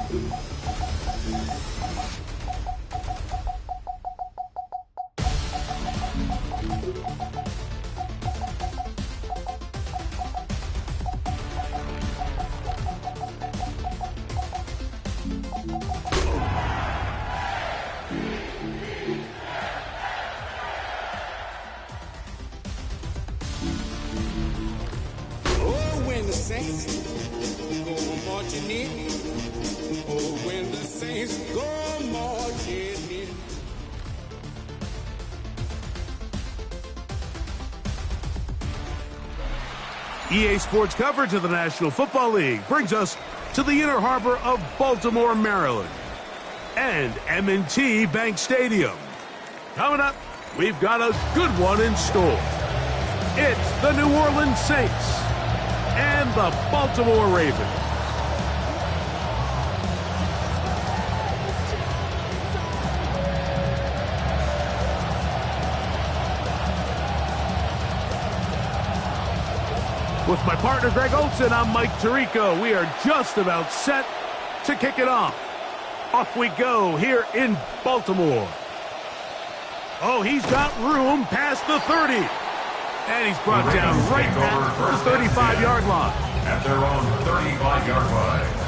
The Saints go marching in. Oh, when the Saints go marching in. EA Sports coverage of the National Football League brings us to the inner harbor of Baltimore, Maryland, and M&T Bank Stadium. Coming up, we've got a good one in store. It's the New Orleans Saints and the Baltimore Ravens. With my partner Greg Olson, I'm Mike Tirico. We are just about set to kick it off. Off we go here in Baltimore. Oh, he's got room past the 30. And he's brought down right at the 35-yard line. At their own 35-yard line.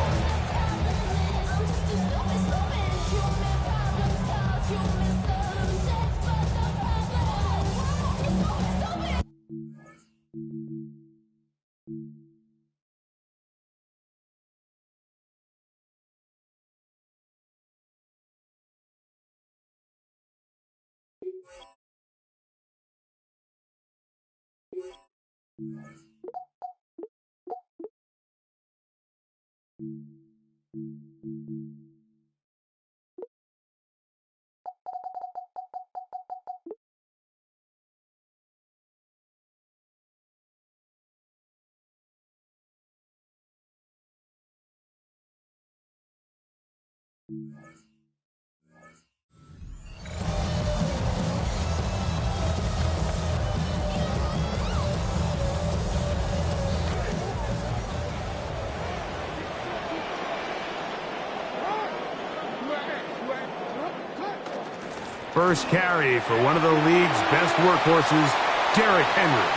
First carry for one of the league's best workhorses, Derrick Henry.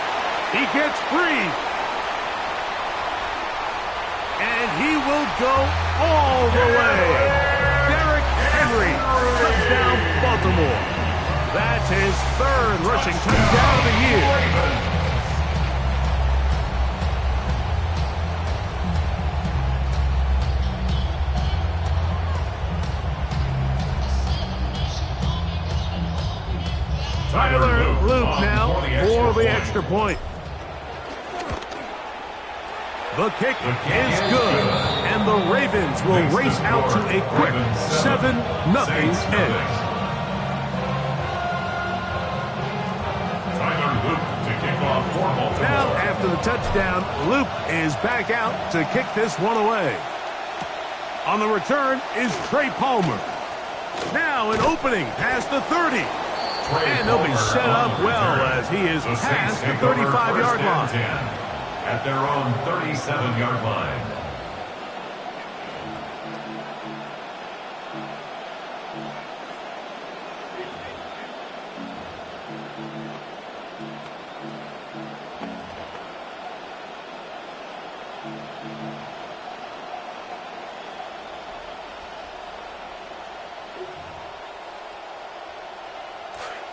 He gets free. And he will go all the way. Derrick Henry, touchdown Baltimore. That's his third rushing touchdown of the year. Tyler Luke now for the extra point. The kick is good, and the Ravens will race out to a quick 7-0 edge. Now, after the touchdown, Luke is back out to kick this one away. On the return is Trey Palmer. Now an opening past the 30. And they'll be set up well as he is past the 35-yard line. At their own 37-yard line.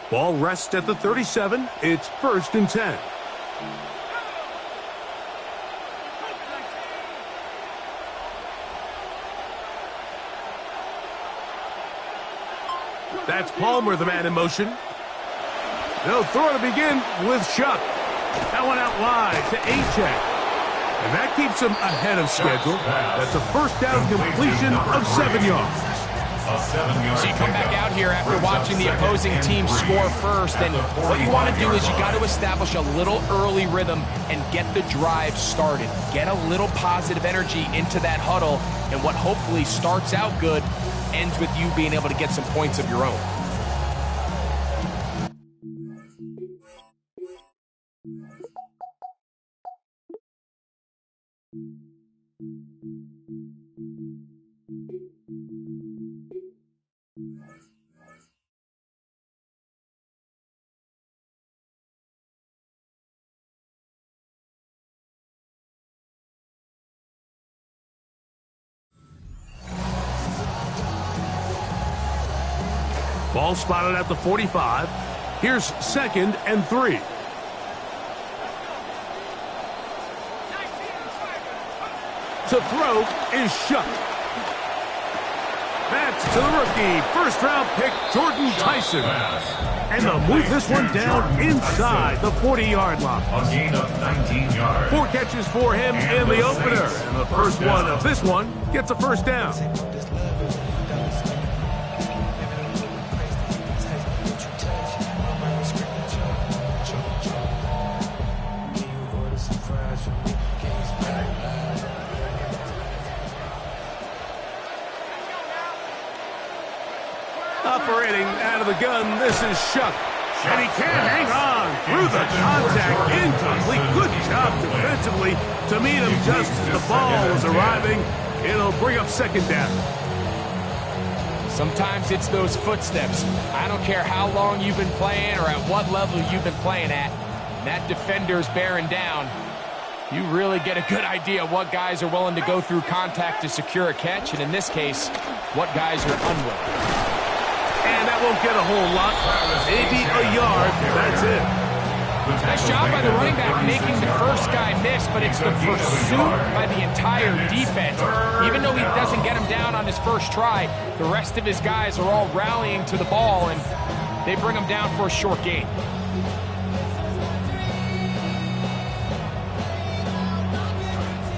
Ball rests at the 37. It's 1st and 10. That's Palmer, the man in motion. They'll throw to begin with Shuck. That one out wide to A-Check. And that keeps him ahead of schedule. That's a first down completion of 7 yards. So you come back out here after watching the opposing team score first, and what you want to do is you got to establish a little early rhythm and get the drive started. Get a little positive energy into that huddle, and what hopefully starts out good ends with you being able to get some points of your own. Ball spotted at the 45. Here's 2nd and 3. To throw is Shuck. That's to the rookie, first-round pick, Jordan Tyson. And they'll move this one down inside the 40-yard line. A gain of 19 yards. 4 catches for him in the opener. And the first one of this one gets a first down. Operating out of the gun, this is Shuck. And he can't hang on through the contact. Incomplete. Good job defensively to meet him just as the ball was arriving. It'll bring up 2nd down. Sometimes it's those footsteps. I don't care how long you've been playing or at what level you've been playing at. When that defender's bearing down, you really get a good idea of what guys are willing to go through contact to secure a catch, and in this case, what guys are unwilling. And that won't get a whole lot. Maybe a yard. That's it. Nice job by the running back making the first guy miss, but it's the pursuit by the entire defense. Even though he doesn't get him down on his first try, the rest of his guys are all rallying to the ball, and they bring him down for a short gain.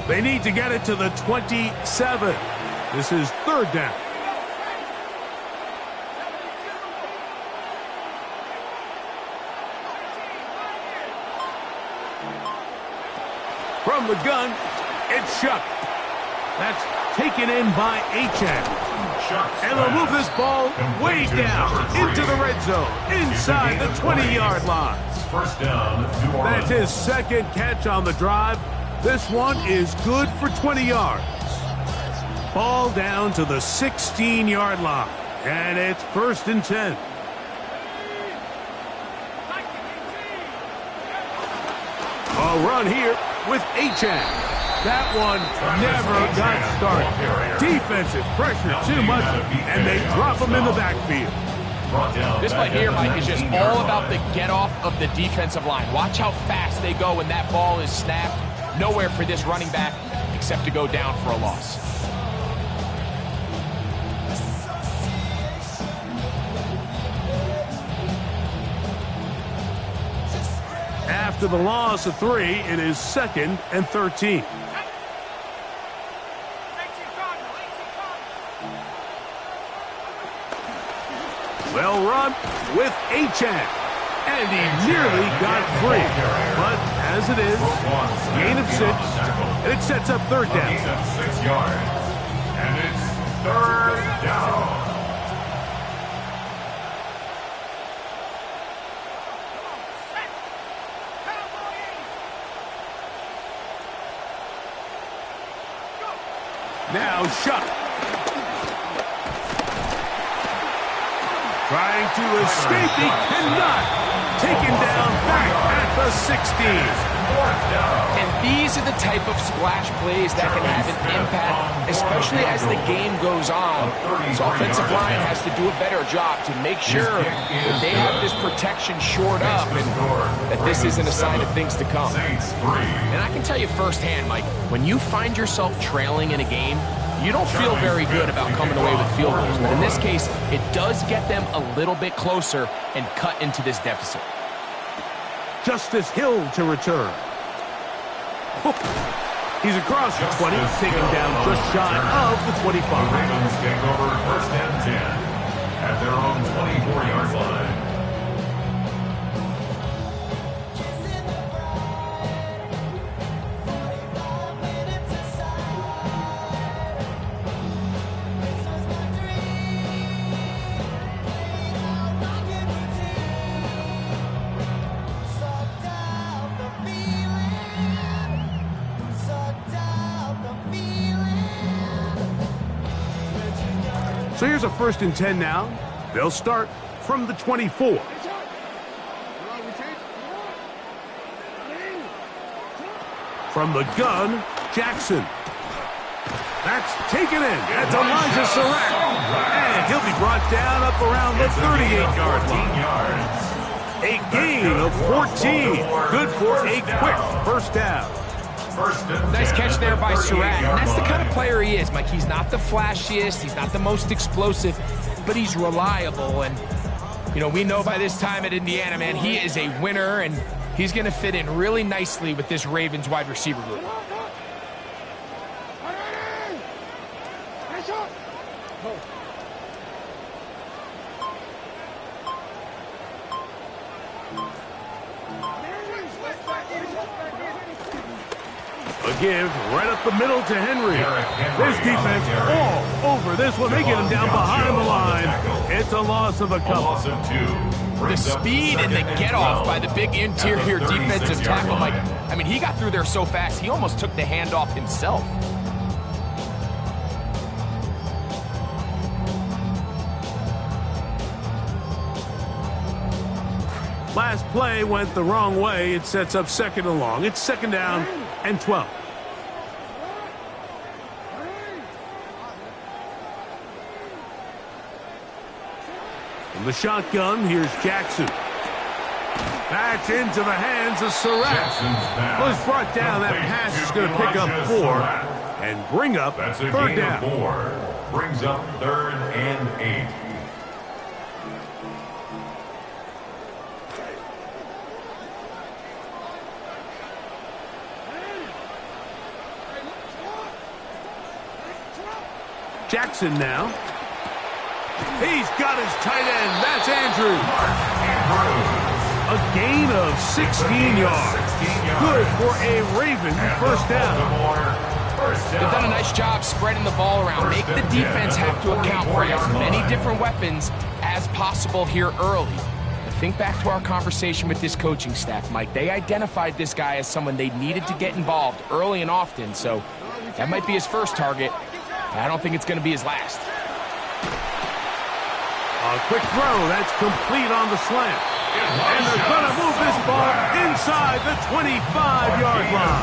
They need to get it to the 27. This is 3rd down. From the gun, it's Shuck. That's taken in by Achan. And they'll move this ball way down into the red zone, inside the 20-yard line. First down, New Orleans. That's his 2nd catch on the drive. This one is good for 20 yards. Ball down to the 16-yard line. And it's 1st and 10. A run here with Achan. That one never got started. Defensive pressure too much, and they drop him in the backfield. This play here, Mike, is just all about the get-off of the defensive line. Watch how fast they go when that ball is snapped. Nowhere for this running back except to go down for a loss. After the loss of 3, it is 2nd and 13. Well run with Achan. And he nearly got free. But as it is, gain of 6, and it sets up 3rd down. 6 yards. And it's 3rd down. Now Shuck. Trying to escape, he cannot. Taken down back at the 16. And these are the type of splash plays that can have an impact, especially as the game goes on. So offensive line has to do a better job to make sure that they have this protection shored up and that this isn't a sign of things to come. And I can tell you firsthand, Mike, when you find yourself trailing in a game, you don't feel very good about coming away with field goals. But in this case, it does get them a little bit closer and cut into this deficit. Justice Hill to return. He's across the 20, taken down just shy of the 25. The Ravens take over 1st and 10 at their own 24-yard line. So here's a 1st and 10 now. They'll start from the 24. From the gun, Jackson. That's taken in. That's Elijah Surratt. And he'll be brought down up around the 38-yard line. A gain of 14. Good for a quick first down. Nice catch there by Surratt. And that's the kind of player he is, Mike. He's not the flashiest. He's not the most explosive, but he's reliable. And, you know, we know by this time at Indiana, man, he is a winner, and he's going to fit in really nicely with this Ravens wide receiver group. A give right up the middle to Henry. This defense all over this one. They get him down behind the line. It's a loss of a couple. The speed and the get-off by the big interior defensive tackle. Like, I mean, he got through there so fast, he almost took the handoff himself. Last play went the wrong way. It sets up second and long. It's second down and 12. From the shotgun, here's Jackson. That's into the hands of Surratt. Was brought down. That pass is going to pick up 4 and bring up third down. 4. Brings up 3rd and 8. Jackson now. He's got his tight end. That's Andrews. A gain of 16 yards. Good for a Raven first down. They've done a nice job spreading the ball around. Make the defense have to account for as many different weapons as possible here early. But think back to our conversation with this coaching staff, Mike. They identified this guy as someone they needed to get involved early and often. So that might be his first target. I don't think it's going to be his last. A quick throw. That's complete on the slant. And they're going to move this ball inside the 25-yard line.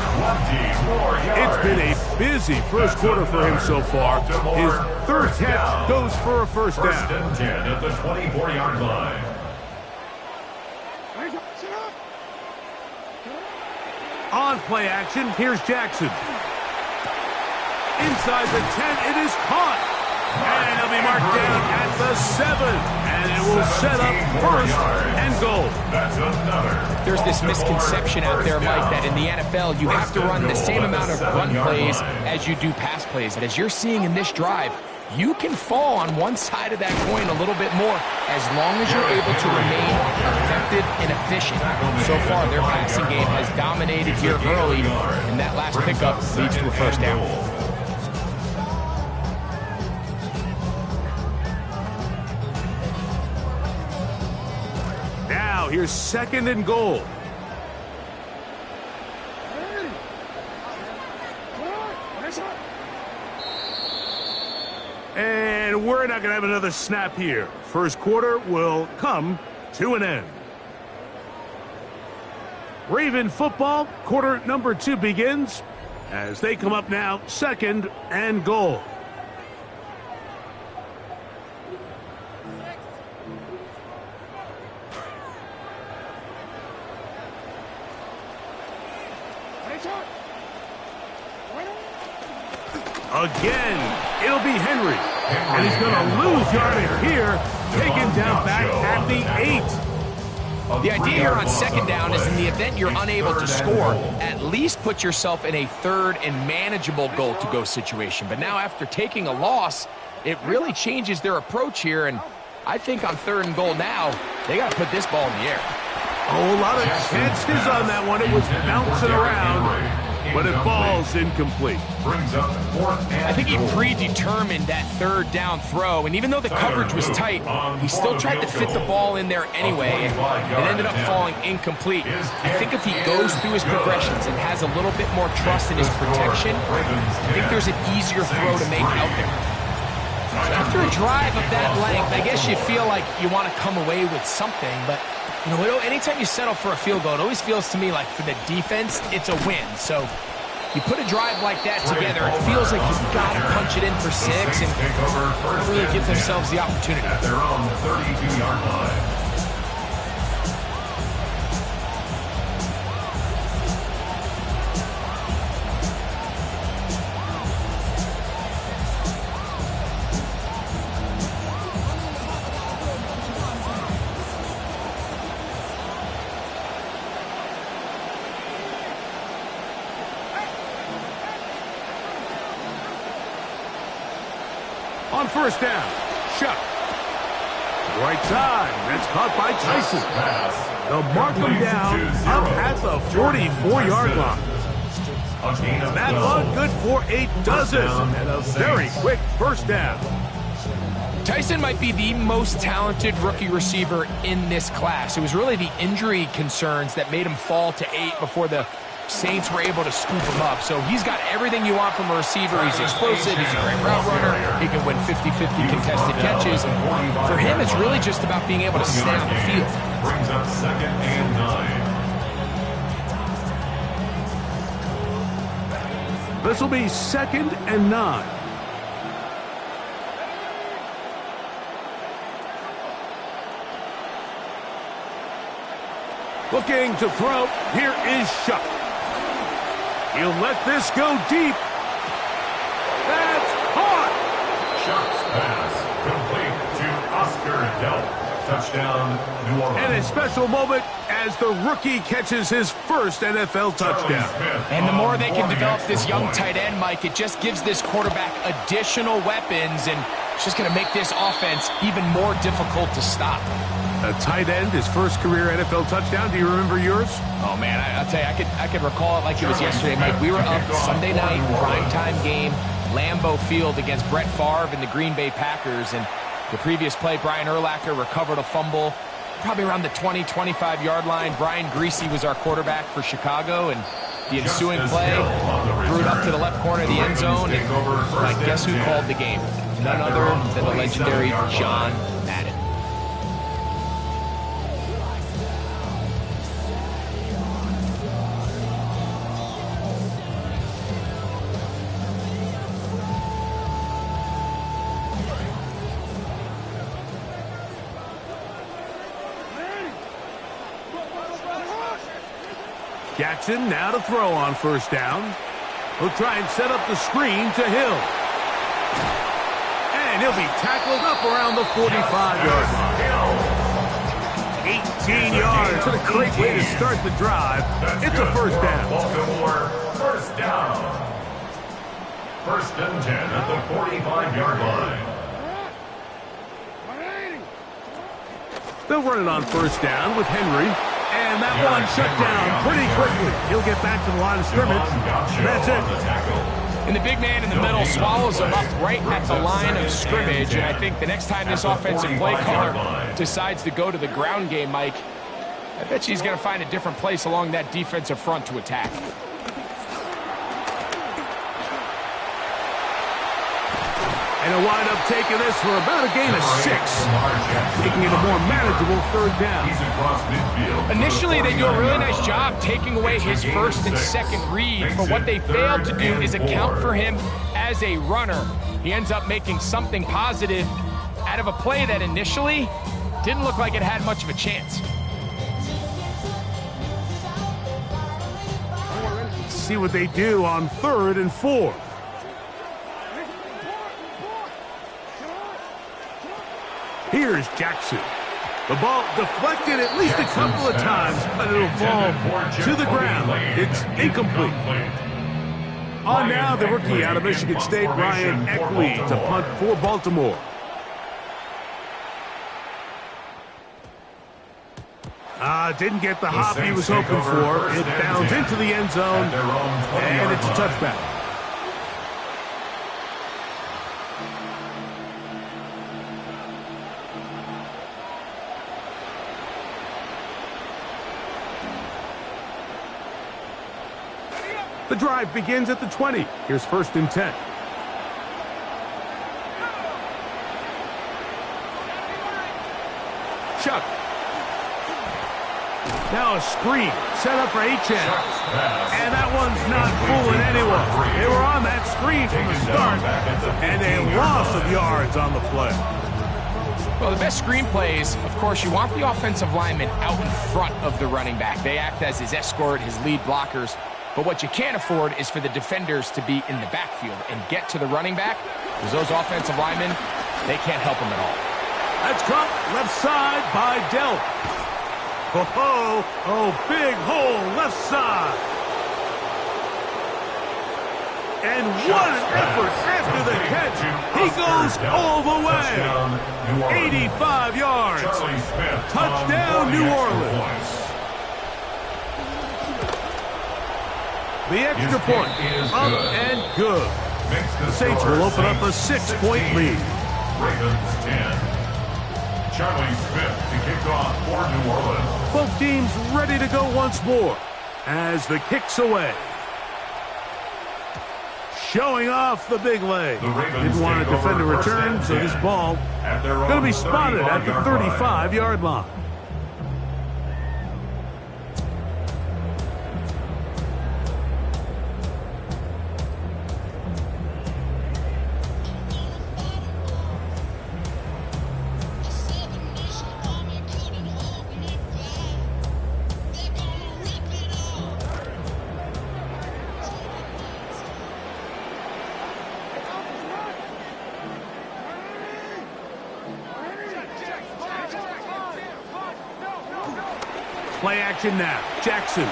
It's been a busy first quarter for him so far. His third catch goes for a first down. 10 at the 24-yard line. On play action, here's Jackson. Inside the 10, it is caught. And it'll be marked down at the 7. And it will set up first and goal. There's this misconception out there, Mike, that in the NFL you have to run the same amount of run plays as you do pass plays. And as you're seeing in this drive, you can fall on one side of that coin a little bit more as long as you're able to remain effective and efficient. So far, their passing game has dominated here early, and that last pickup leads to a first down. Now, here's second and goal. And we're not going to have another snap here. First quarter will come to an end. Raven football, quarter number 2 begins as they come up now, second and goal. Again, it'll be Henry. And he's going to lose yardage here, taken down back at the 8. The idea here on second down is in the event you're unable to score, at least put yourself in a third and manageable goal-to-go situation. But now after taking a loss, it really changes their approach here. And I think on third and goal now, they got to put this ball in the air. Oh, a lot of chances on that one. It was bouncing around, but it falls incomplete. I think he predetermined that third down throw, and even though the coverage was tight, he still tried to fit the ball in there anyway, and it ended up falling incomplete. I think if he goes through his progressions and has a little bit more trust in his protection, I think there's an easier throw to make out there. So after a drive of that length, I guess you feel like you want to come away with something, but you know, anytime you settle for a field goal, it always feels to me like for the defense, it's a win. So You put a drive like that together, it feels like you've got to punch it in for 6 and really give themselves the opportunity. At their own 32-yard line. On first down, Chuck. Right side, that's caught by Tyson. They'll mark him down up at the 44-yard line. That one good for a dozen and a very quick first down. Tyson might be the most talented rookie receiver in this class. It was really the injury concerns that made him fall to 8 before the Saints were able to scoop him up. So he's got everything you want from a receiver. He's explosive. He's a great route runner. He can win 50-50 contested catches. And for him, it's really just about being able to stay on the field. Brings up 2nd and 9. This will be 2nd and 9. Looking to throw. Here is Chuck. He'll let this go deep. That's caught. Chuck's pass complete to Oscar Delp. Touchdown, New Orleans. And a special moment as the rookie catches his first NFL touchdown. And the more they can develop this young tight end, Mike, it just gives this quarterback additional weapons, and it's just going to make this offense even more difficult to stop. A tight end, his first career NFL touchdown. Do you remember yours? Oh, man, I'll tell you, I could recall it like it was yesterday, Mike. We were up Sunday night, primetime game, Lambeau Field against Brett Favre and the Green Bay Packers. And the previous play, Brian Urlacher recovered a fumble probably around the 20, 25-yard line. Brian Greasy was our quarterback for Chicago, and the ensuing play threw it up to the left corner of the end zone. And, like, guess who called the game? None other than the legendary John Madden. Jackson now to throw on first down. He'll try and set up the screen to Hill. And he'll be tackled up around the 45-yard line. 18 yards. What a great way to start the drive. It's a first down. Baltimore, first down. 1st and 10 at the 45-yard line. They'll run it on first down with Henry. And that one shut down pretty quickly. He'll get back to the line of scrimmage. That's it. And the big man in the middle swallows him up right at the line of scrimmage. And I think the next time this offensive play caller decides to go to the ground game, Mike, I bet you he's going to find a different place along that defensive front to attack. And he'll wind up taking this for about a gain of 6, making it a more manageable 3rd down. Initially, they do a really nice job taking away his first and second read, but what they failed to do is account for him as a runner. He ends up making something positive out of a play that initially didn't look like it had much of a chance. Let's see what they do on 3rd and 4. Here's Jackson. The ball deflected at least a couple of times, but it'll fall to the ground. It's incomplete. On now, the rookie out of Michigan State, Ryan Eckley, to punt for Baltimore. Didn't get the hop he was hoping for. It bounds into the end zone, and it's a touchback. The drive begins at the 20. Here's 1st and 10. Chuck. Now a screen set up for Achane. And that one's not fooling anyone. They were on that screen from the start, and a loss of yards on the play. Well, the best screenplays, of course, you want the offensive lineman out in front of the running back. They act as his escort, his lead blockers. But what you can't afford is for the defenders to be in the backfield and get to the running back, because those offensive linemen, they can't help him at all. That's caught left side by Delp. Oh, big hole left side. And what an effort after the catch. He goes all the way. 85 yards. Touchdown, New Orleans. The extra point up and good. The Saints will open up a 6-point lead. Ravens 10. Charlie Smith to kick off for New Orleans. Both teams ready to go once more as the kick's away. Showing off the big leg. Didn't want to defend a return, so this ball going to be spotted at the 35-yard line. Play action now. Jackson.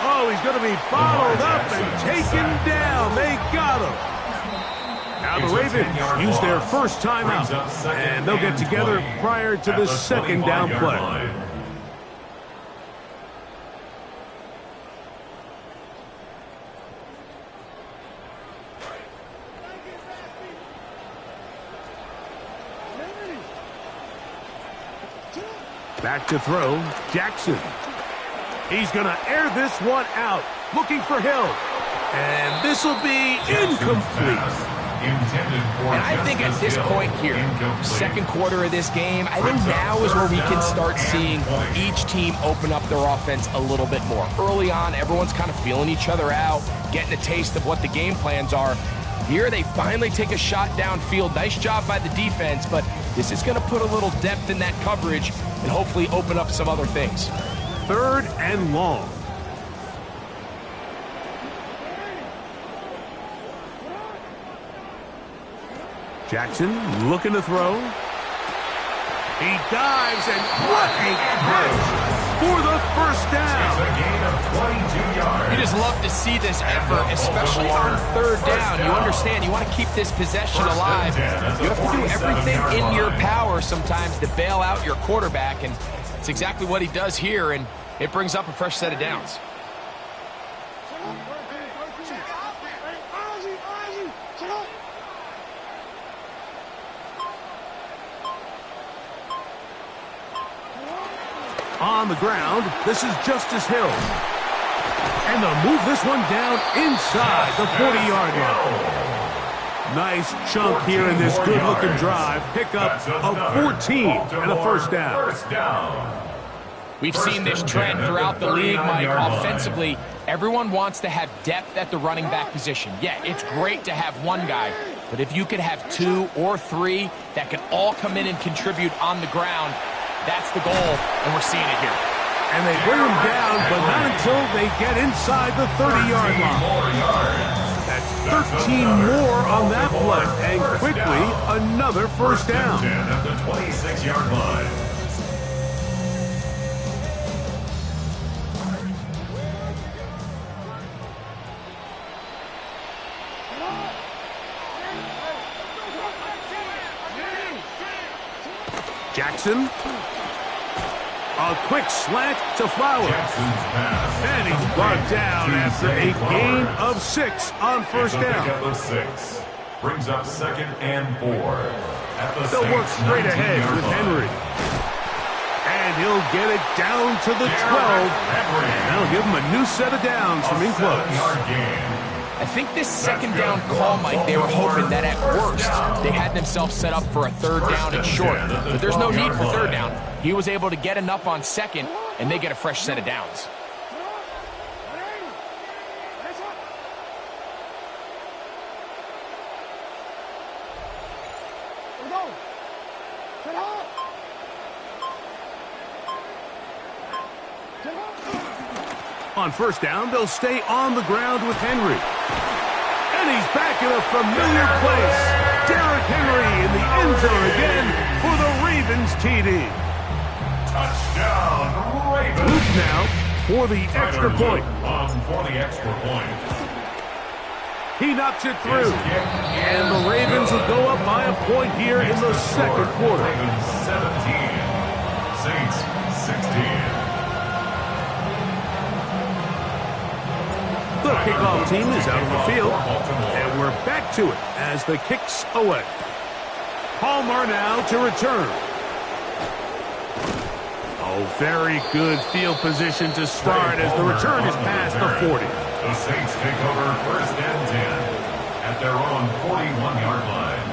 Oh, he's going to be bottled up and taken down. They got him. Now the Ravens use their first timeout, and they'll get together prior to the second down play. Back to throw, Jackson. He's going to air this one out, looking for Hill. And this will be incomplete. And I think at this point here, second quarter of this game, I think now is where we can start seeing each team open up their offense a little bit more. Early on, everyone's kind of feeling each other out, getting a taste of what the game plans are. Here they finally take a shot downfield. Nice job by the defense, but this is going to put a little depth in that coverage and hopefully open up some other things. 3rd and long. Jackson looking to throw. He dives, and what a catch for the first down. A gain of 22 yards. You just love to see this effort, especially on 3rd down. You understand, you want to keep this possession alive. You have to do everything in your power sometimes to bail out your quarterback, and it's exactly what he does here, and it brings up a fresh set of downs. On the ground, this is Justice Hill. And they'll move this one down inside the 40-yard line. Nice chunk here in this good-looking drive. Pick up of 14 and a first down. We've seen this trend throughout the league, Mike. Offensively, everyone wants to have depth at the running back position. Yeah, it's great to have one guy, but if you could have 2 or 3 that can all come in and contribute on the ground, that's the goal, and we're seeing it here. And they bring him down, but not until they get inside the 30-yard line. That's 13 more on that play, and quickly another first down. 10 at the 26-yard line. Jackson. A quick slant to Flowers. And he's brought down after a gain of 6 on first down. Up of 6. Brings up 2nd and 4. They'll work straight ahead with Henry. And he'll get it down to the 12. And that'll give him a new set of downs from in close. I think this second down call, Mike, they were hoping that at worst they had themselves set up for a 3rd down and short. But there's no need for 3rd down. He was able to get enough on 2nd and they get a fresh set of downs. On first down, they'll stay on the ground with Henry. And he's back in a familiar place. Derrick Henry in the end zone again for the Ravens TD. Touchdown, Ravens. Luke now for the extra point. For the extra point. He knocks it through. And the Ravens will go up by a point here in the second quarter. Ravens 17, Saints 16. The kickoff team is out on the field, and we're back to it as the kick's away. Palmer now to return. Oh, very good field position to start as the return is past the 40. The Saints take over first and 10 at their own 41-yard line.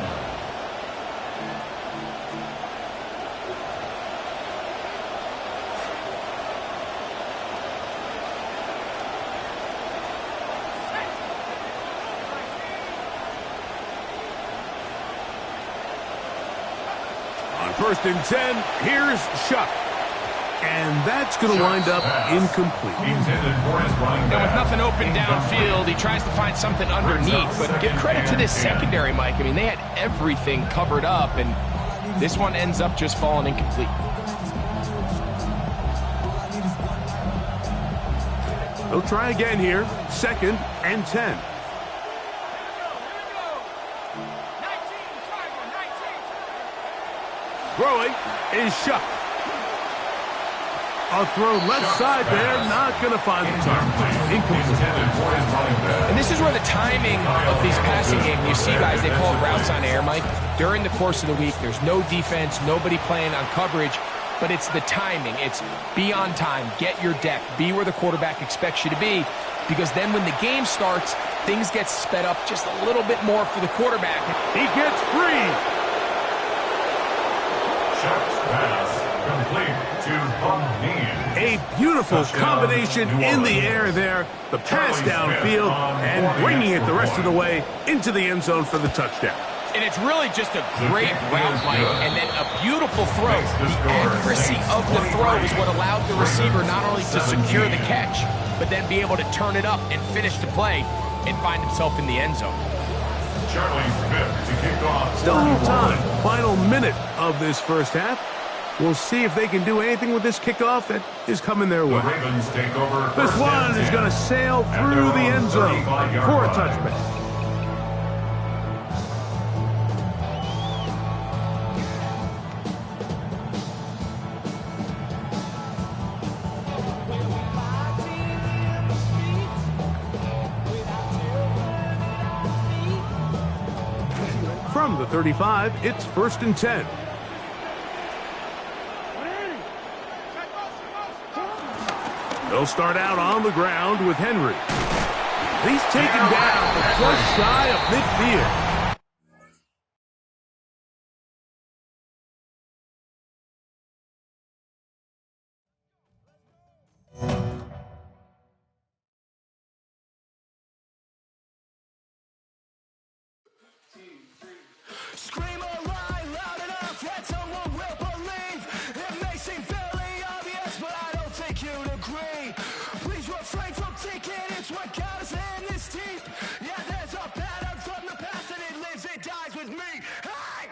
First and 10, here's Shuck. And that's going to wind up incomplete. And with nothing open downfield, he tries to find something underneath. But give credit to this secondary, Mike. I mean, they had everything covered up, and this one ends up just falling incomplete. They'll try again here. Second and 10. Throwing is Shuck. A throw left side there, not going to find the target. Incomplete. And this is where the timing of these passing games, you see guys, they call it routes on air, Mike. During the course of the week, there's no defense, nobody playing on coverage, but it's the timing. It's be on time, get your deck, be where the quarterback expects you to be, because then when the game starts, things get sped up just a little bit more for the quarterback. He gets free. Shuck's pass complete to Bunyan. A beautiful combination in the air there. The pass downfield and bringing it the rest of the way into the end zone for the touchdown. And it's really just a great route, Mike, and then a beautiful throw. The accuracy of the throw is what allowed the receiver not only to secure the catch, but then be able to turn it up and finish the play and find himself in the end zone. Charlie Smith to kick off. Still a little time. Final minute of this first half. We'll see if they can do anything with this kickoff that is coming their way. The Ravens take over. This one is going to sail through the end zone for a touchback. From the 35, it's first and 10. They'll start out on the ground with Henry. He's taken down just shy of midfield. Scream a line loud enough that someone will believe. It may seem fairly obvious, but I don't think you'd agree. Please refrain from thinking it's what got us in this deep. Yeah, there's a pattern from the past and it lives, it dies with me. Hey!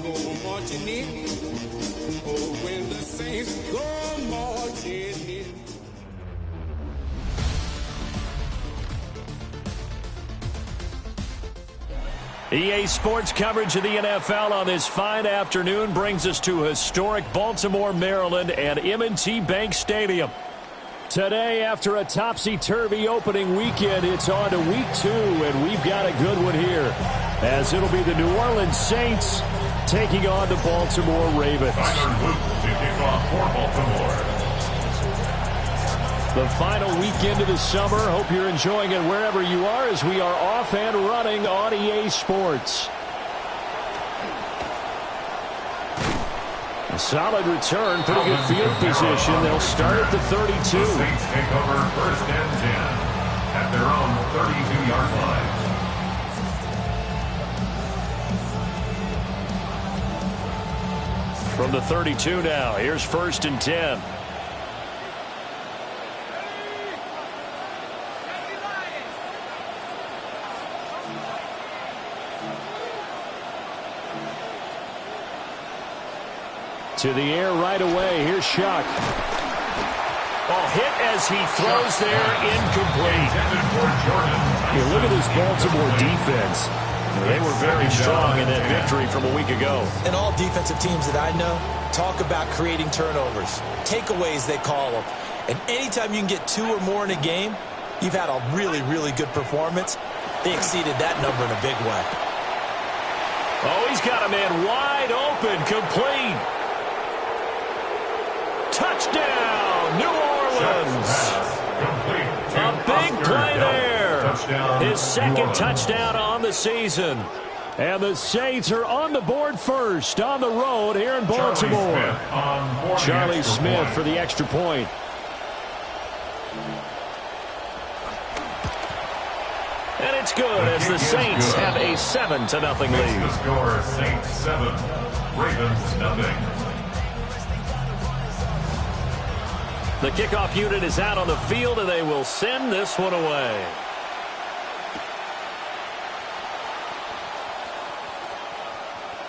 go marching in. Oh, when the saints go marching in. EA Sports coverage of the NFL on this fine afternoon brings us to historic Baltimore, Maryland and M&T Bank Stadium. Today, after a topsy-turvy opening weekend, it's on to week 2, and we've got a good one here, as it'll be the New Orleans Saints taking on the Baltimore Ravens. The final weekend of the summer. Hope you're enjoying it wherever you are as we are off and running on EA Sports. A solid return, pretty good field position. They'll start at the 32. The Saints take over 1st and 10 at their own 32-yard line. From the 32 now, here's 1st and 10. To the air right away. Here's Shuck. Oh, hit as he throws there, incomplete. Look at this Baltimore defense. They were very strong in that victory from a week ago. And all defensive teams that I know talk about creating turnovers. Takeaways, they call them. And anytime you can get 2 or more in a game, you've had a really, really good performance. They exceeded that number in a big way. Oh, he's got a man wide open, complete. Touchdown, New Orleans. A big play there. His second touchdown on the season. And the Saints are on the board first on the road here in Baltimore. Charlie Smith for the extra point. And it's good as the Saints have a 7-0 lead. The score, Saints 7, Ravens nothing. The kickoff unit is out on the field, and they will send this one away.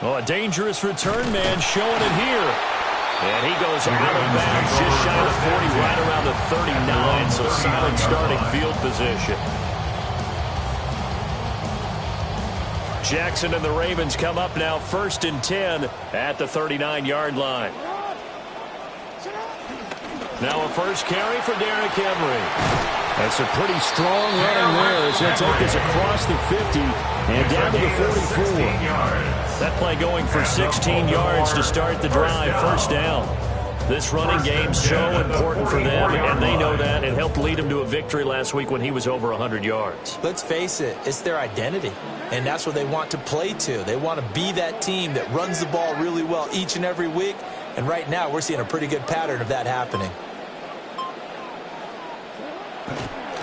Oh, a dangerous return man showing it here. And he goes out of bounds just shy of 40, right around the 39, so solid starting field position. Jackson and the Ravens come up now 1st and 10 at the 39-yard line. Now a first carry for Derrick Henry. That's a pretty strong running there as he'll take this across the 50 and down to the 44. That play going for 16 yards to start the drive, 1st down. This running game's so important for them, and they know that. It helped lead them to a victory last week when he was over 100 yards. Let's face it, it's their identity, and that's what they want to play to. They want to be that team that runs the ball really well each and every week, and right now we're seeing a pretty good pattern of that happening.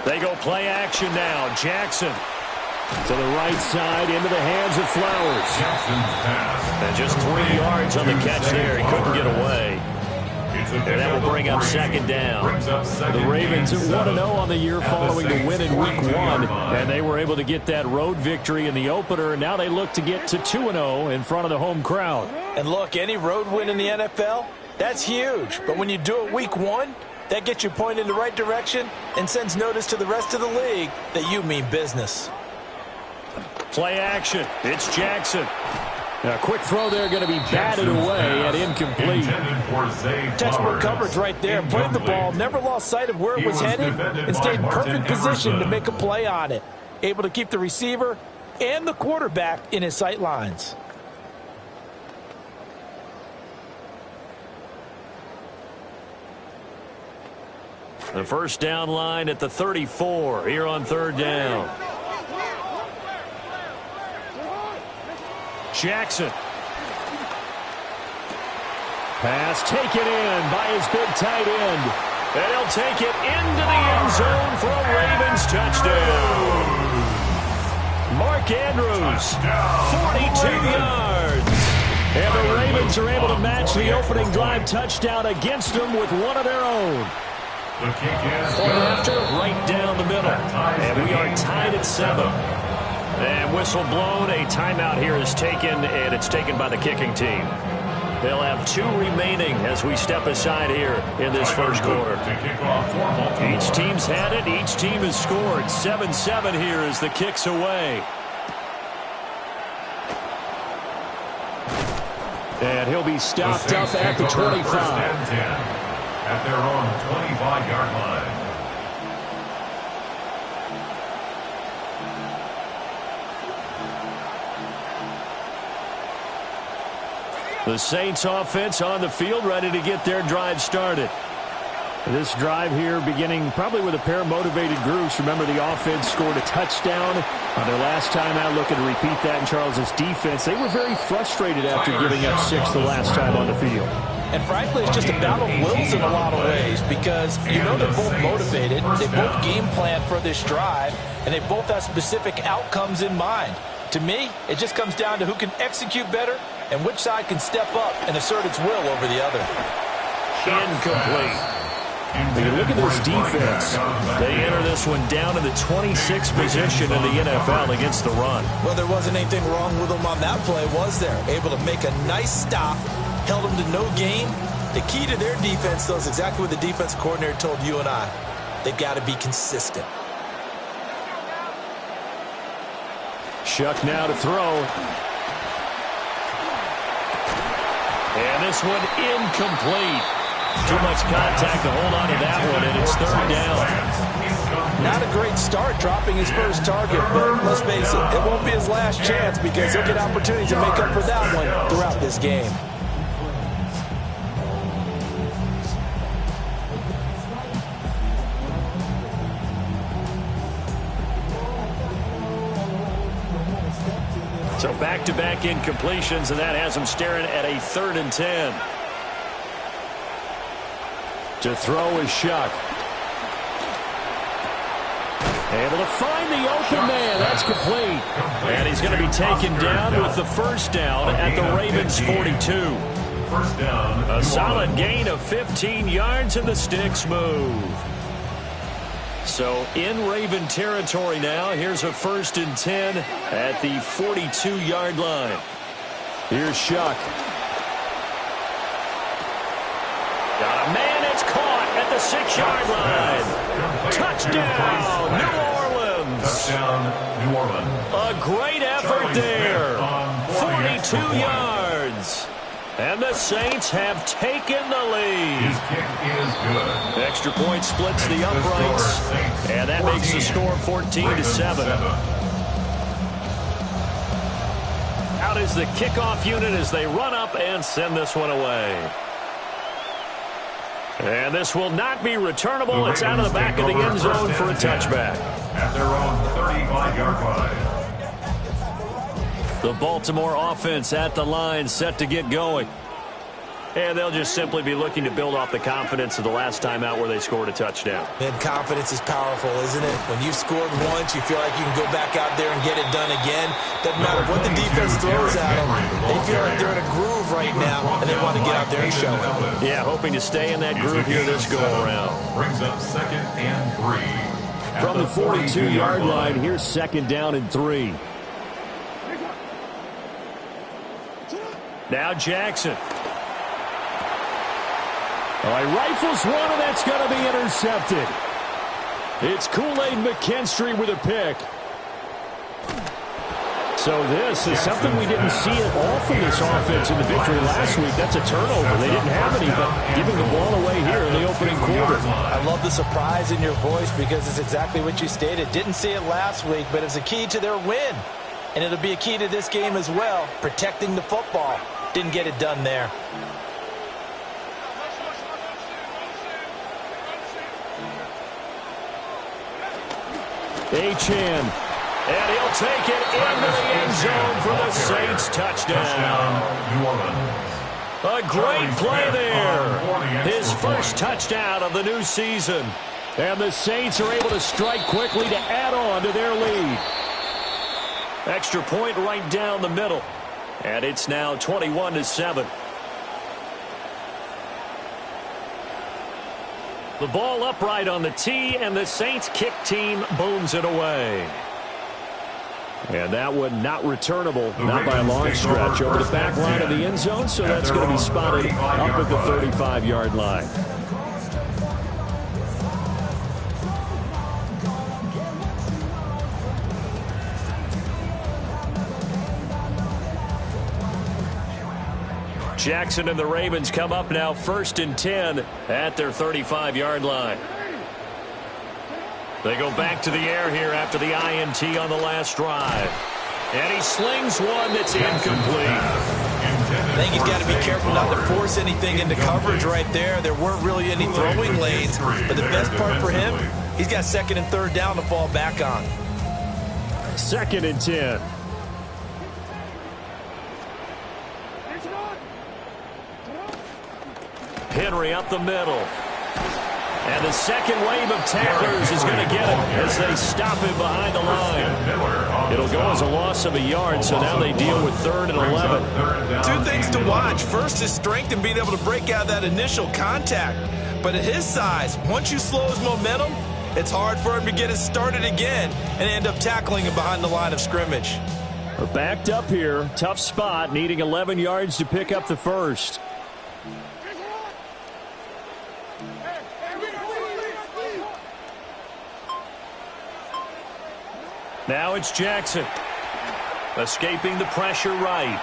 They go play action now. Jackson to the right side into the hands of Flowers. And just 3 yards on the catch there. He couldn't get away. And that will bring up 2nd down. The Ravens at 1-0 on the year following the win in Week 1. And they were able to get that road victory in the opener. And now they look to get to 2-0 in front of the home crowd. And look, any road win in the NFL, that's huge. But when you do it Week 1, that gets you pointed in the right direction and sends notice to the rest of the league that you mean business. Play action. It's Jackson. A quick throw there going to be batted away and incomplete. Textbook coverage right there. Played the ball, never lost sight of where it was headed, and stayed in perfect position to make a play on it. Able to keep the receiver and the quarterback in his sight lines. The 1st down line at the 34 here on 3rd down. Jackson. Pass taken in by his big tight end. And he'll take it into the end zone for a Ravens touchdown. Mark Andrews, 42 yards. And the Ravens are able to match the opening drive touchdown against them with one of their own. The kick is After, right down the middle. And we are tied at 7. And whistle blown. A timeout here is taken, and it's taken by the kicking team. They'll have 2 remaining as we step aside here in this first quarter. Each team's had it. Each team has scored. 7-7 here as the kick's away. And he'll be stopped up at the 25. At their own 25-yard line. The Saints offense on the field, ready to get their drive started. This drive here beginning probably with a pair of motivated groups. Remember, the offense scored a touchdown on their last time out. Looking to repeat that in Charles's defense. They were very frustrated after giving up 6 the last time on the field. And frankly, it's just a battle of wills in a lot of ways because you know they're both motivated. They both game plan for this drive, and they both have specific outcomes in mind. To me, it just comes down to who can execute better and which side can step up and assert its will over the other. Incomplete. When you look at this defense, they enter this one down in the 26th position in the NFL against the run. Well, there wasn't anything wrong with them on that play, was there? Able to make a nice stop, held them to no gain. The key to their defense, though, is exactly what the defense coordinator told you and I. They've got to be consistent. Shuck now to throw. And this one incomplete. Too much contact to hold on to that one, and it's 3rd down. Not a great start dropping his first target, but let's face it, it won't be his last chance because he'll get opportunities to make up for that one throughout this game. So back-to-back incompletions, and that has him staring at a 3rd and 10. To throw is Shuck. Able to find the open man. That's complete. And he's going to be taken down with the first down at the Ravens 42. First down. A solid gain of 15 yards, and the sticks move. So in Raven territory now. Here's a 1st and 10 at the 42-yard line. Here's Shuck. Got a man. It's caught at the 6-yard line. Touchdown, New Orleans. Touchdown, New Orleans. A great effort there. 42 yards. And the Saints have taken the lead. His kick is good. Extra point splits the uprights, and that makes the score 14-7. Out is the kickoff unit as they run up and send this one away. And this will not be returnable. It's out of the back of the end zone for a touchback. At their own 35-yard line. The Baltimore offense at the line, set to get going. And they'll just simply be looking to build off the confidence of the last time out where they scored a touchdown. And confidence is powerful, isn't it? When you've scored once, you feel like you can go back out there and get it done again. Doesn't matter what the defense throws at them. They feel like they're in a groove right now, and they want to get out there and show it. Yeah, hoping to stay in that groove here this go-around. Brings up 2nd and 3. From the 42-yard line, here's 2nd down and 3. Now Jackson. All right, rifles one, and that's going to be intercepted. It's Kool-Aid McKinstry with a pick. So this is something we didn't see at all from this offense in the victory last week. That's a turnover. They didn't have any, but giving the ball away here in the opening quarter. I love the surprise in your voice because it's exactly what you stated. Didn't see it last week, but it's a key to their win. And it'll be a key to this game as well, protecting the football. Didn't get it done there. Achane, and he'll take it into the end zone for the Saints touchdown. New Orleans. A great play there. His first touchdown of the new season. And the Saints are able to strike quickly to add on to their lead. Extra point right down the middle. And it's now 21-7. The ball upright on the tee, and the Saints kick team booms it away. And that one not returnable, not by a long stretch, over the back line of the end zone, so that's going to be spotted up at the 35-yard line. Jackson and the Ravens come up now 1st and 10 at their 35-yard line. They go back to the air here after the INT on the last drive. And he slings one that's incomplete. I think he's got to be careful not to force anything into coverage right there. There weren't really any throwing lanes, but the best part for him, he's got 2nd and 3rd down to fall back on. 2nd and 10. Henry up the middle. And the second wave of tacklers is going to get him as they stop him behind the line. It'll go as a loss of a yard, so now they deal with 3rd and 11. Two things to watch. First is strength and being able to break out that initial contact. But at his size, once you slow his momentum, it's hard for him to get it started again and end up tackling him behind the line of scrimmage. We're backed up here. Tough spot, needing 11 yards to pick up the first. Now it's Jackson. Escaping the pressure right.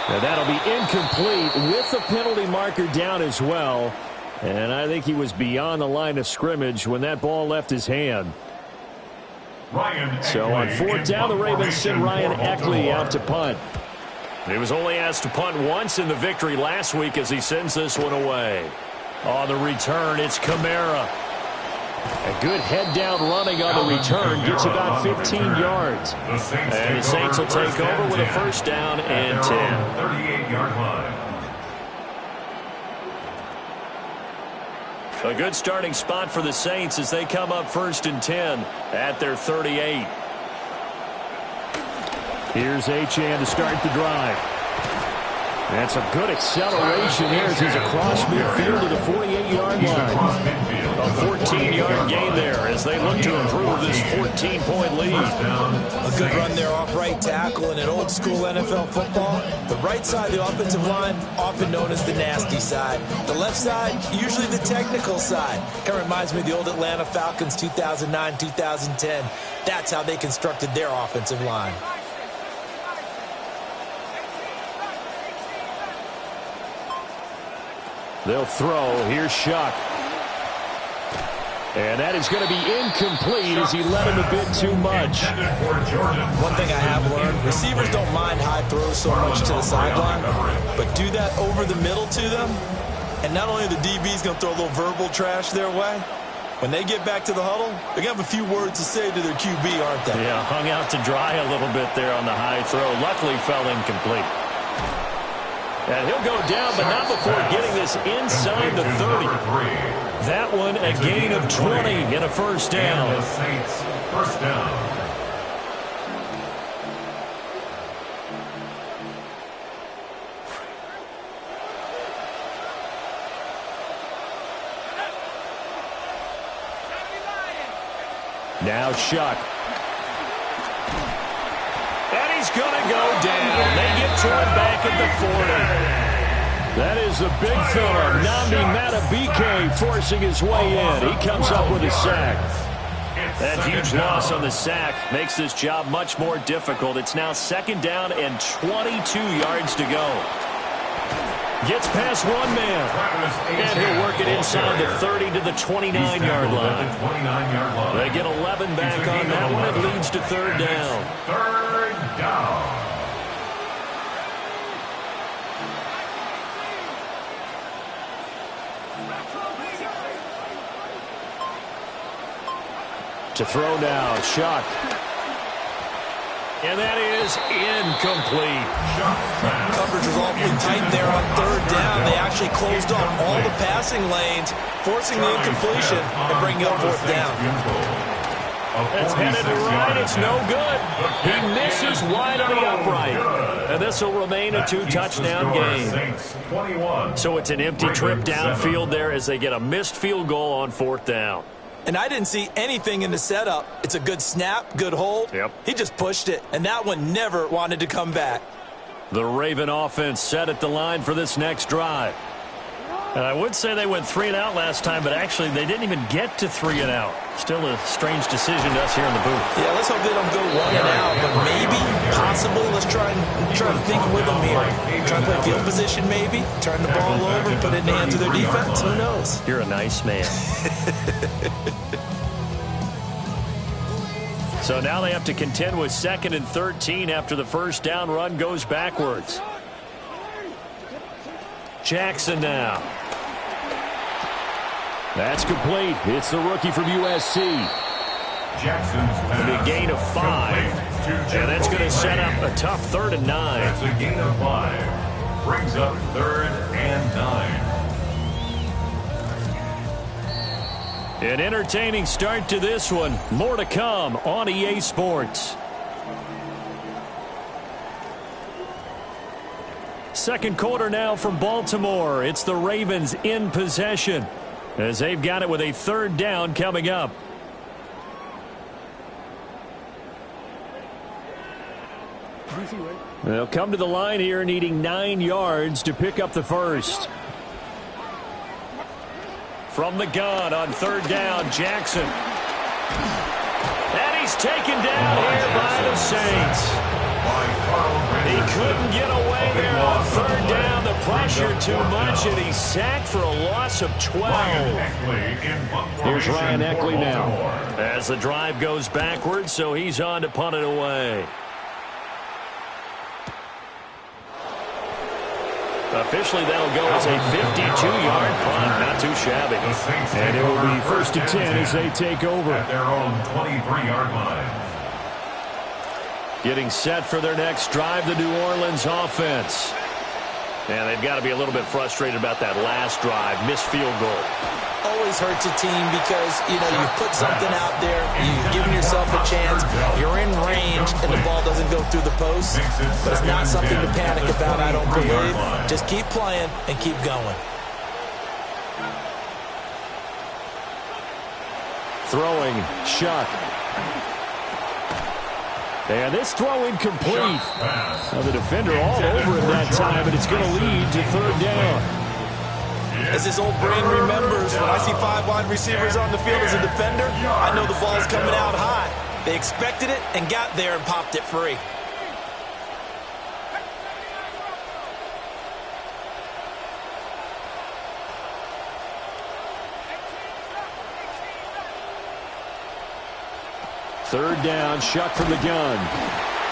And that'll be incomplete with the penalty marker down as well. And I think he was beyond the line of scrimmage when that ball left his hand. So on 4th down, the Ravens send Ryan Eckley out to punt. He was only asked to punt once in the victory last week as he sends this one away. On the return, it's Kamara. A good head-down running on the return gets about 15 yards. And the Saints will take over with a 1st down and 10. 38-yard line. A good starting spot for the Saints as they come up 1st and 10 at their 38. Here's Achane to start the drive. That's a good acceleration there as he's across midfield to the 48-yard line. A 14-yard gain there as they look to improve this 14-point lead. A good run there off right tackle in an old-school NFL football. The right side of the offensive line, often known as the nasty side. The left side, usually the technical side. Kind of reminds me of the old Atlanta Falcons 2009-2010. That's how they constructed their offensive line. They'll throw. Here's Shuck. And that is going to be incomplete as he led him a bit too much. One thing I have learned, receivers don't mind high throws so much to the sideline, but do that over the middle to them, and not only are the DBs going to throw a little verbal trash their way, when they get back to the huddle, they're going to have a few words to say to their QB, aren't they? Yeah, hung out to dry a little bit there on the high throw. Luckily fell incomplete. And he'll go down, but not before getting this inside the 30. That one a gain of 20 and a 1st down. The Saints 1st down. Now Shuck. And he's going to go down. They get to him back at the 40. That is the big fella, Nnamdi Madubuike, forcing his way in. He comes up with a sack. That huge loss on the sack makes this job much more difficult. It's now 2nd down and 22 yards to go. Gets past one man. And he'll work it inside the 30 to the 29-yard line. They get 11 back on that one. It leads to 3rd down. 3rd down. To throw now, Shuck. And that is incomplete. Coverage was awfully tight there on 3rd down. They actually closed off all the passing lanes, forcing the incompletion and bringing up 4th down. It's headed to right. It's no good. He misses wide on the upright. And this will remain a 2-touchdown game. So it's an empty trip downfield there as they get a missed field goal on 4th down. And I didn't see anything in the setup. It's a good snap, good hold. Yep. He just pushed it, and that one never wanted to come back. The Raven offense set at the line for this next drive. And I would say they went 3 and out last time, but actually they didn't even get to 3 and out. Still a strange decision to us here in the booth. Yeah, let's hope they don't go 1 and out, but maybe, possibly, let's try to think with them here. Try to play field position maybe, turn the ball over, put it in the hands of their defense. Who knows? You're a nice man. So now they have to contend with 2nd and 13 after the first down run goes backwards. Jackson now. That's complete. It's the rookie from USC. Jackson's A gain of 5. And that's going to set up a tough 3rd and 9. That's a gain of 5. Brings up 3rd and 9. An entertaining start to this one. More to come on EA Sports. Second quarter now from Baltimore. It's the Ravens in possession as they've got it with a 3rd down coming up. They'll come to the line here needing 9 yards to pick up the first. From the gun on 3rd down, Jackson. And he's taken down here by the Saints. He couldn't get away there on 3rd down. The pressure too much, and he's sacked for a loss of 12. Here's Ryan Eckley now. As the drive goes backwards, so he's on to punt it away. Officially, that'll go as a 52-yard punt. Not too shabby. And it will be 1st and 10 as they take over. At their own 23-yard line. Getting set for their next drive, the New Orleans offense. And they've got to be a little bit frustrated about that last drive. Missed field goal. Always hurts a team because, you've put something out there, you've given yourself a chance, you're in range, and the ball doesn't go through the post. But it's not something to panic about, I don't believe. Just keep playing and keep going. Throwing, Shuck. And this throw incomplete. Now the defender all over him that time, and it's going to lead to 3rd down. As his old brain remembers, when I see 5 wide receivers on the field as a defender, I know the ball's coming out high. They expected it and got there and popped it free. Third down, Shuck from the gun.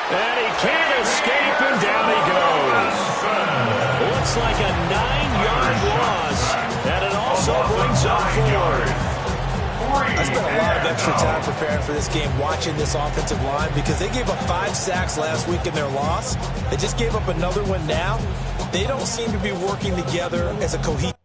And he can't escape, and down he goes. Looks like a 9-yard loss, and it also brings up 4. I spent a lot of extra time preparing for this game, watching this offensive line, because they gave up 5 sacks last week in their loss. They just gave up another one now. They don't seem to be working together as a cohesive.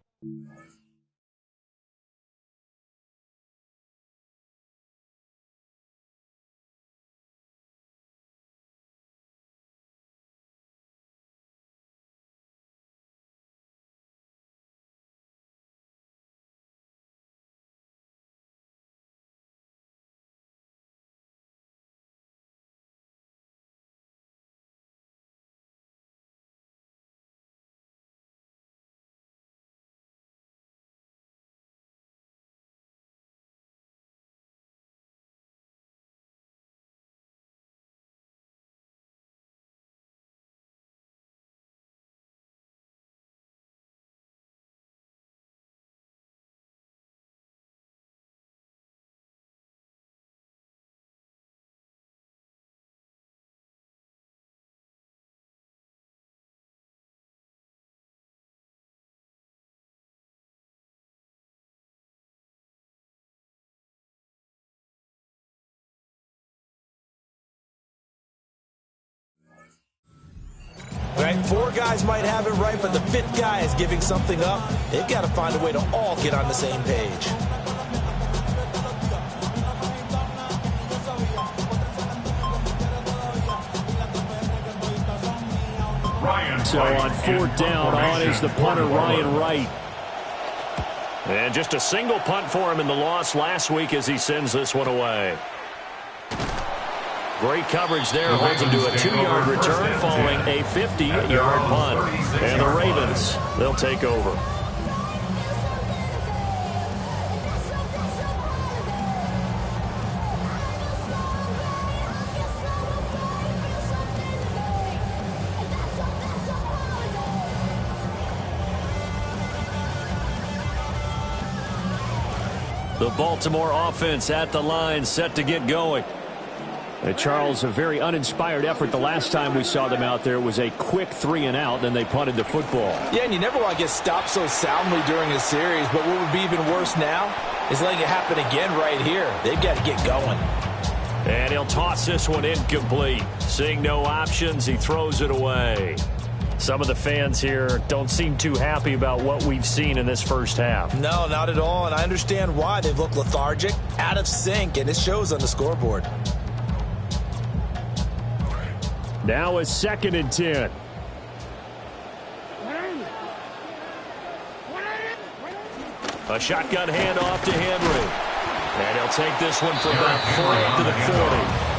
Right, 4 guys might have it right, but the 5th guy is giving something up. They've got to find a way to all get on the same page. Ryan So on 4th down, on is the punter, Ryan Wright. And just a single punt for him in the loss last week as he sends this one away. Great coverage there, holds him to a 2-yard return following a 50-yard punt. And the Ravens, they'll take over. The Baltimore offense at the line, set to get going. And Charles, a very uninspired effort the last time we saw them out there. Was a quick 3-and-out, then they punted the football. Yeah, and you never want to get stopped so soundly during a series, but what would be even worse now is letting it happen again right here. They've got to get going. And he'll toss this one incomplete. Seeing no options, he throws it away. Some of the fans here don't seem too happy about what we've seen in this first half. No, not at all, and I understand why. They've looked lethargic, out of sync, and it shows on the scoreboard. Now it's 2nd and 10. A shotgun handoff to Henry. And he'll take this one for about 4 to the 40.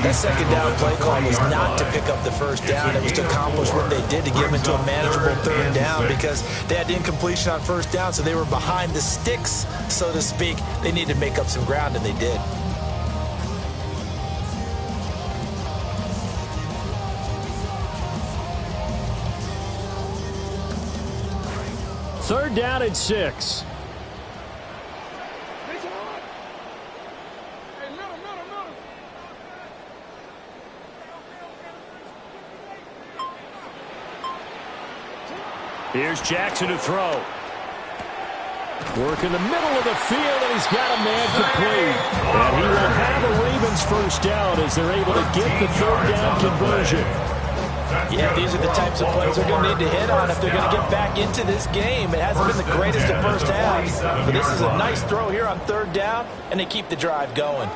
That second down play call was not to pick up the first down. It was to accomplish what they did to get them into a manageable 3rd down because they had incompletion on 1st down, so they were behind the sticks, so to speak. They needed to make up some ground, and they did. Third down and 6. Here's Jackson to throw. Work in the middle of the field, and he's got a man complete. And he will have a Ravens first down as they're able to get the 3rd down conversion. Yeah, these are the types of plays they're going to need to hit on if they're going to get back into this game. It hasn't been the greatest of first halves, but this is a nice throw here on 3rd down, and they keep the drive going.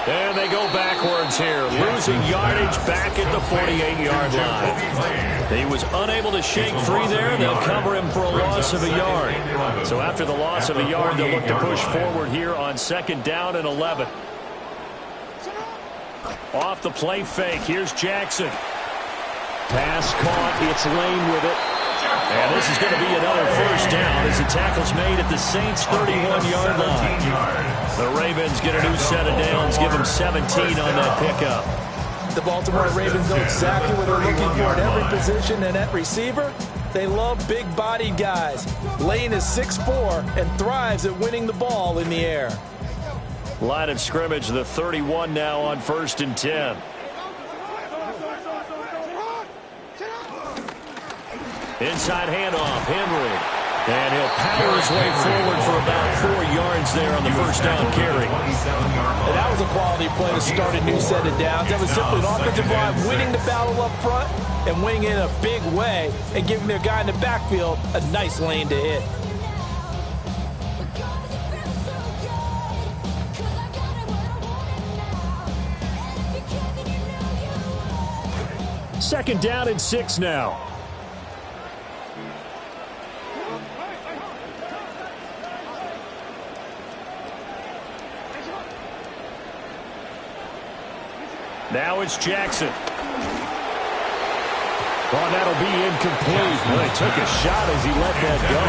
And they go backwards here, losing yardage back at the 48-yard line. He was unable to shake free there. They'll cover him for a loss of a yard. So after the loss of a yard, they'll look to push forward here on 2nd down and 11. Off the play fake, here's Jackson. Pass caught, it's Lane with it. And this is going to be another first down as the tackle's made at the Saints' 31-yard line. The Ravens get a new set of downs, give them 17 on that pickup. The Baltimore Ravens know exactly what they're looking for at every position, and at receiver, they love big-bodied guys. Lane is 6'4" and thrives at winning the ball in the air. Line of scrimmage, the 31 now on 1st and 10. Inside handoff, Henry. And he'll power his way forward for about 4 yards there on the first down carry. And that was a quality play to start a new set of downs. That was simply an offensive line winning the battle up front and winning it in a big way and giving their guy in the backfield a nice lane to hit. Second down and 6 now. Now it's Jackson. Oh, that'll be incomplete. Well, he took a shot as he let that go.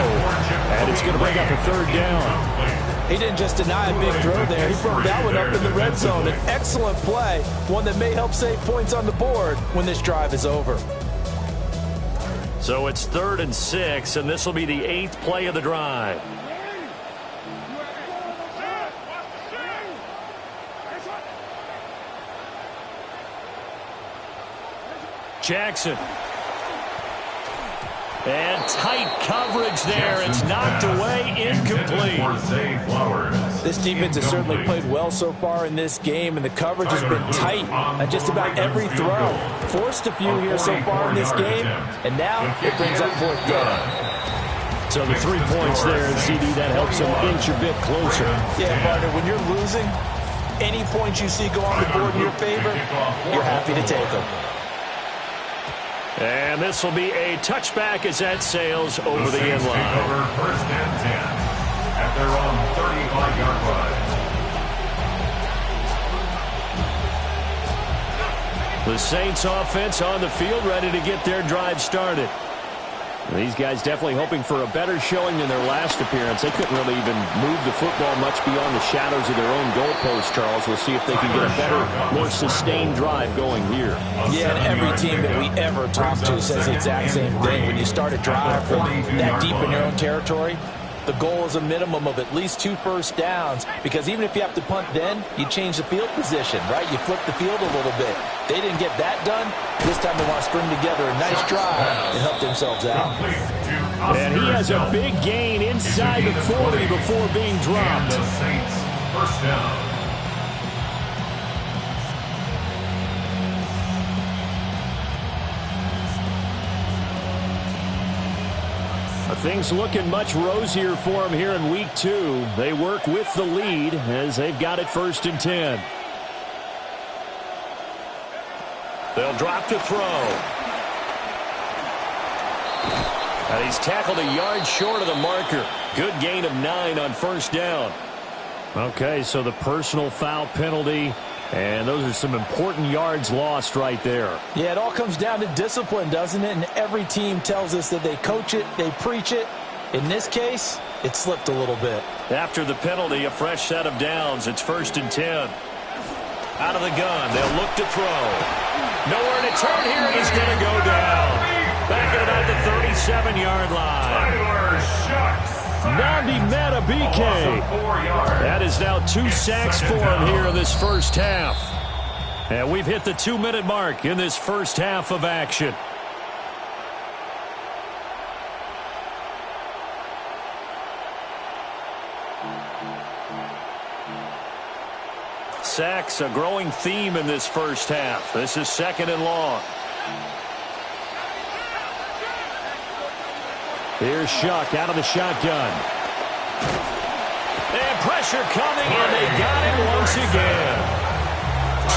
And it's going to bring up a 3rd down. He didn't just deny a big throw there. He broke that one up in the red zone. An excellent play, one that may help save points on the board when this drive is over. So it's 3rd and 6, and this will be the 8th play of the drive. Jackson. And tight coverage there. It's knocked away, incomplete. This defense has certainly played well so far in this game, and the coverage has been tight on just about every throw. Forced a few here so far in this game, and now it brings up 4th down. So the 3 points there, and CD, that helps them inch a bit closer. Yeah, partner, when you're losing, Any points you see go on the board in your favor, you're happy to take them. And this will be a touchback as that sails over the end line. First and 10 at their own 35-yard line. The Saints offense on the field, ready to get their drive started. These guys definitely hoping for a better showing than their last appearance. They couldn't really even move the football much beyond the shadows of their own goalpost, Charles. We'll see if they can get a better, more sustained drive going here. Yeah, and every team that we ever talk to says the exact same thing. When you start a drive from that deep in your own territory, the goal is a minimum of at least 2 first downs, because even if you have to punt then, you change the field position, right? You flip the field a little bit. They didn't get that done. This time they want to string together a nice drive and help themselves out. And he has a big gain inside the 40 before being dropped. The Saints first down. Things looking much rosier for him here in week 2. They work with the lead as they've got it first and 10. They'll drop to throw. And he's tackled a yard short of the marker. Good gain of 9 on first down. Okay, so the personal foul penalty. And those are some important yards lost right there. Yeah, it all comes down to discipline, doesn't it? And every team tells us that they coach it, they preach it. In this case, it slipped a little bit. After the penalty, a fresh set of downs. It's first and 10. Out of the gun, they'll look to throw. Nowhere to turn here, and he's going to go down. Back at about the 37-yard line. Tyler Shucks. maddn. That is now 2 sacks for him here in this first half. And we've hit the 2-minute mark in this first half of action. Sacks, a growing theme in this first half. This is second and long. Here's Shuck out of the shotgun. And pressure coming, and they got it once again.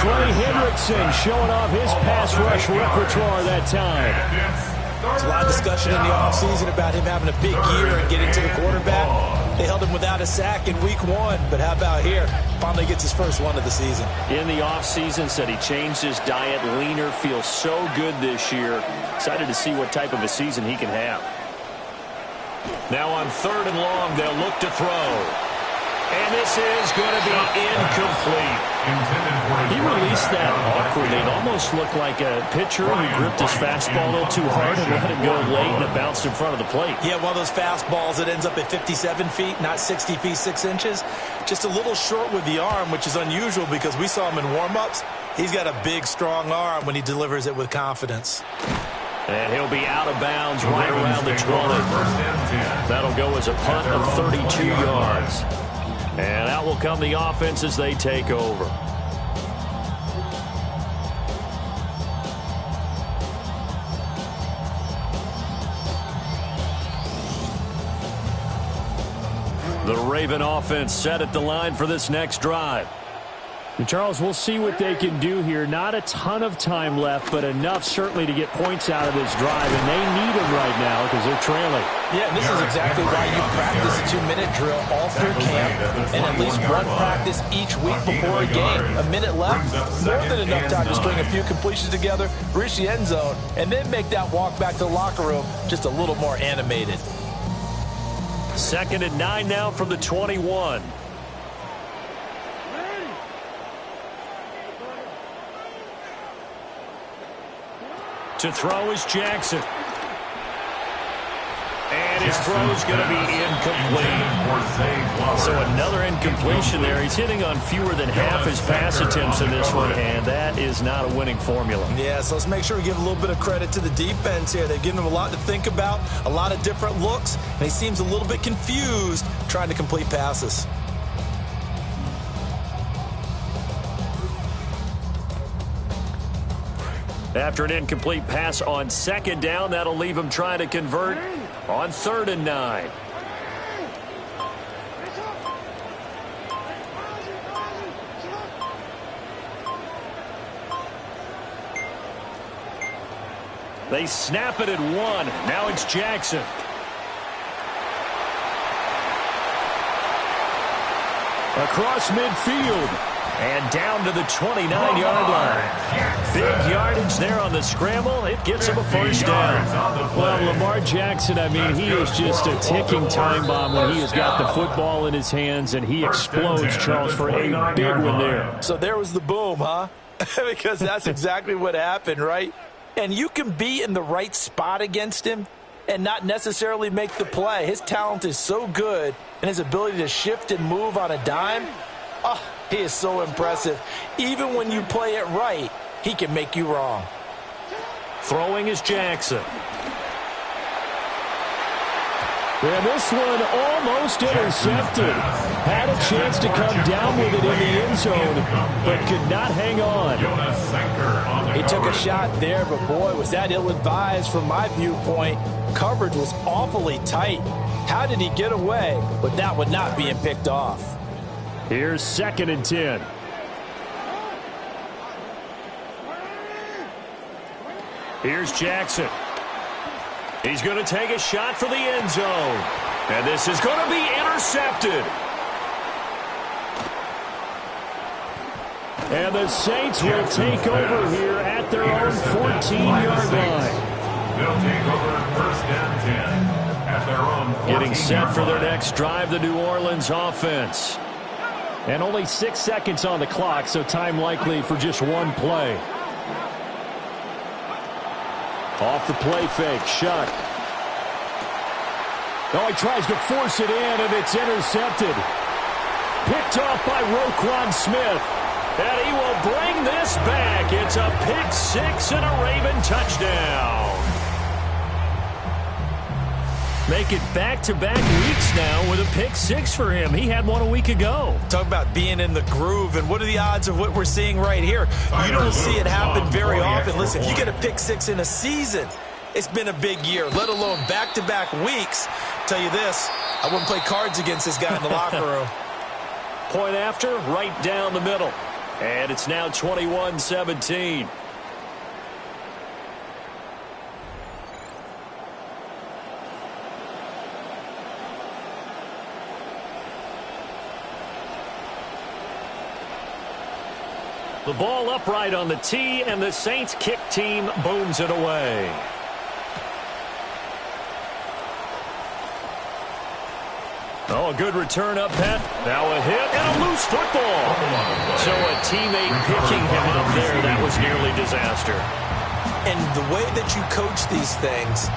Trey Hendrickson showing off his pass rush repertoire that time. There's a lot of discussion in the offseason about him having a big year and getting to the quarterback. They held him without a sack in week 1, but how about here? Finally gets his first one of the season. In the offseason, said he changed his diet, leaner, feels so good this year. Excited to see what type of a season he can have. Now on third and long, they'll look to throw. And this is going to be incomplete. He released that awkwardly. It almost looked like a pitcher who gripped his fastball a little too hard and let it go late, and it bounced in front of the plate. Yeah, one of those fastballs that ends up at 57 feet, not 60 feet, 6 inches. Just a little short with the arm, which is unusual because we saw him in warm-ups. He's got a big, strong arm when he delivers it with confidence. And he'll be out of bounds right around the 20. That'll go as a punt of 32 yards. And out will come the offense as they take over. The Raven offense set at the line for this next drive. And Charles, we'll see what they can do here. Not a ton of time left, but enough certainly to get points out of this drive, and they need them right now because they're trailing. Yeah, and this is exactly why you practice a 2-minute drill all through camp and at least one practice each week before a game. A minute left, more than enough time to string a few completions together, reach the end zone, and then make that walk back to the locker room just a little more animated. 2nd and 9 now from the 21. To throw is Jackson. And his throw's going to be incomplete. So another incompletion there. He's hitting on fewer than half his pass attempts in this one, and that is not a winning formula. Yeah, so let's make sure we give a little bit of credit to the defense here. They've given him a lot to think about, a lot of different looks, and he seems a little bit confused trying to complete passes. After an incomplete pass on 2nd down, that'll leave him trying to convert on 3rd and 9. They snap it at 1. Now it's Jackson. Across midfield. And down to the 29-yard line. Big yardage there on the scramble. It gets him a first down. Well, Lamar Jackson, I mean, he is just a ticking time bomb when he has got the football in his hands, and he explodes, Charles, for a big one there. So there was the boom, huh? Because that's exactly what happened, right? And you can be in the right spot against him and not necessarily make the play. His talent is so good, and his ability to shift and move on a dime, oh, he is so impressive. Even when you play it right, he can make you wrong. Throwing is Jackson. And this one almost intercepted. Had a chance to come down with it in the end zone, but could not hang on. He took a shot there, but boy, was that ill-advised from my viewpoint. Coverage was awfully tight. How did he get away with that one not being picked off? Here's 2nd and 10. Here's Jackson. He's going to take a shot for the end zone. And this is going to be intercepted. And the Saints will take over here at their own 14-yard line. They'll take over 1st and 10 at their own 14-yard line. Getting set for their next drive, the New Orleans offense. And only 6 seconds on the clock, so time likely for just one play. Off the play fake, Shuck. Oh, he tries to force it in, and it's intercepted. Picked off by Roquan Smith. And he will bring this back. It's a pick 6 and a Raven touchdown. Make it back-to-back weeks now with a pick 6 for him. He had one a week ago. Talk about being in the groove, and what are the odds of what we're seeing right here? You don't see it happen very often. Listen, if you get a pick 6 in a season, it's been a big year, let alone back-to-back weeks. Tell you this, I wouldn't play cards against this guy in the locker room. Point after, right down the middle. And it's now 21-17. The ball upright on the tee, and the Saints kick team booms it away. Oh, a good return up, Pat. Now a hit and a loose football. So a teammate picking him up there, that was nearly disaster. And the way that you coach these things,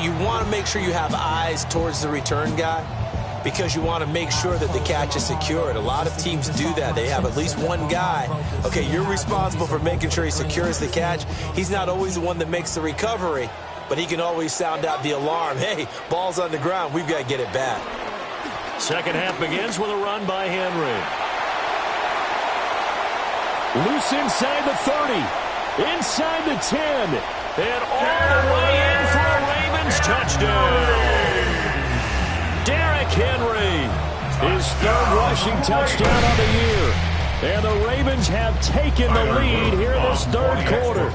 you want to make sure you have eyes towards the return guy, because you want to make sure that the catch is secured. A lot of teams do that. They have at least one guy. Okay, you're responsible for making sure he secures the catch. He's not always the one that makes the recovery, but he can always sound out the alarm. Hey, ball's on the ground. We've got to get it back. Second half begins with a run by Henry. Loose inside the 30. Inside the 10. And all the way in for a Ravens touchdown. Derrick Henry, his 3rd rushing touchdown of the year. And the Ravens have taken the lead here in this 3rd quarter.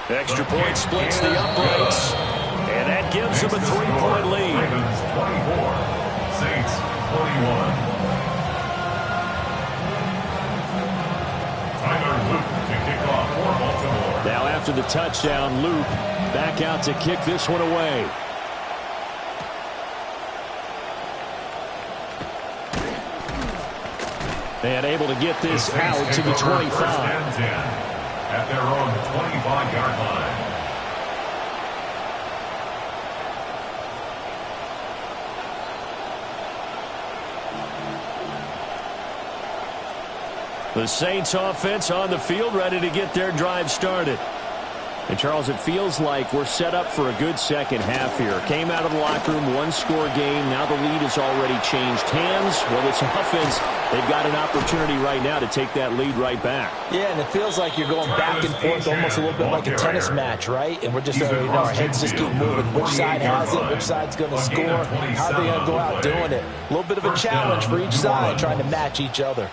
Extra point splits the uprights. And that gives them a 3-point lead. Ravens 24, Saints 21. Tyler Luke to kick off for Baltimore. Now after the touchdown, Luke back out to kick this one away. And able to get this out to the 25. At their own 25-yard line. The Saints offense on the field, ready to get their drive started. And, Charles, it feels like we're set up for a good second half here. Came out of the locker room, one-score game. Now the lead has already changed hands. Well, this offense, they've got an opportunity right now to take that lead right back. Yeah, and it feels like you're going back and forth almost a little bit like a tennis match, right? And we're just, our heads just keep moving. Which side has it? Which side's going to score? How are they going to go out doing it? A little bit of a challenge for each side, trying to match each other.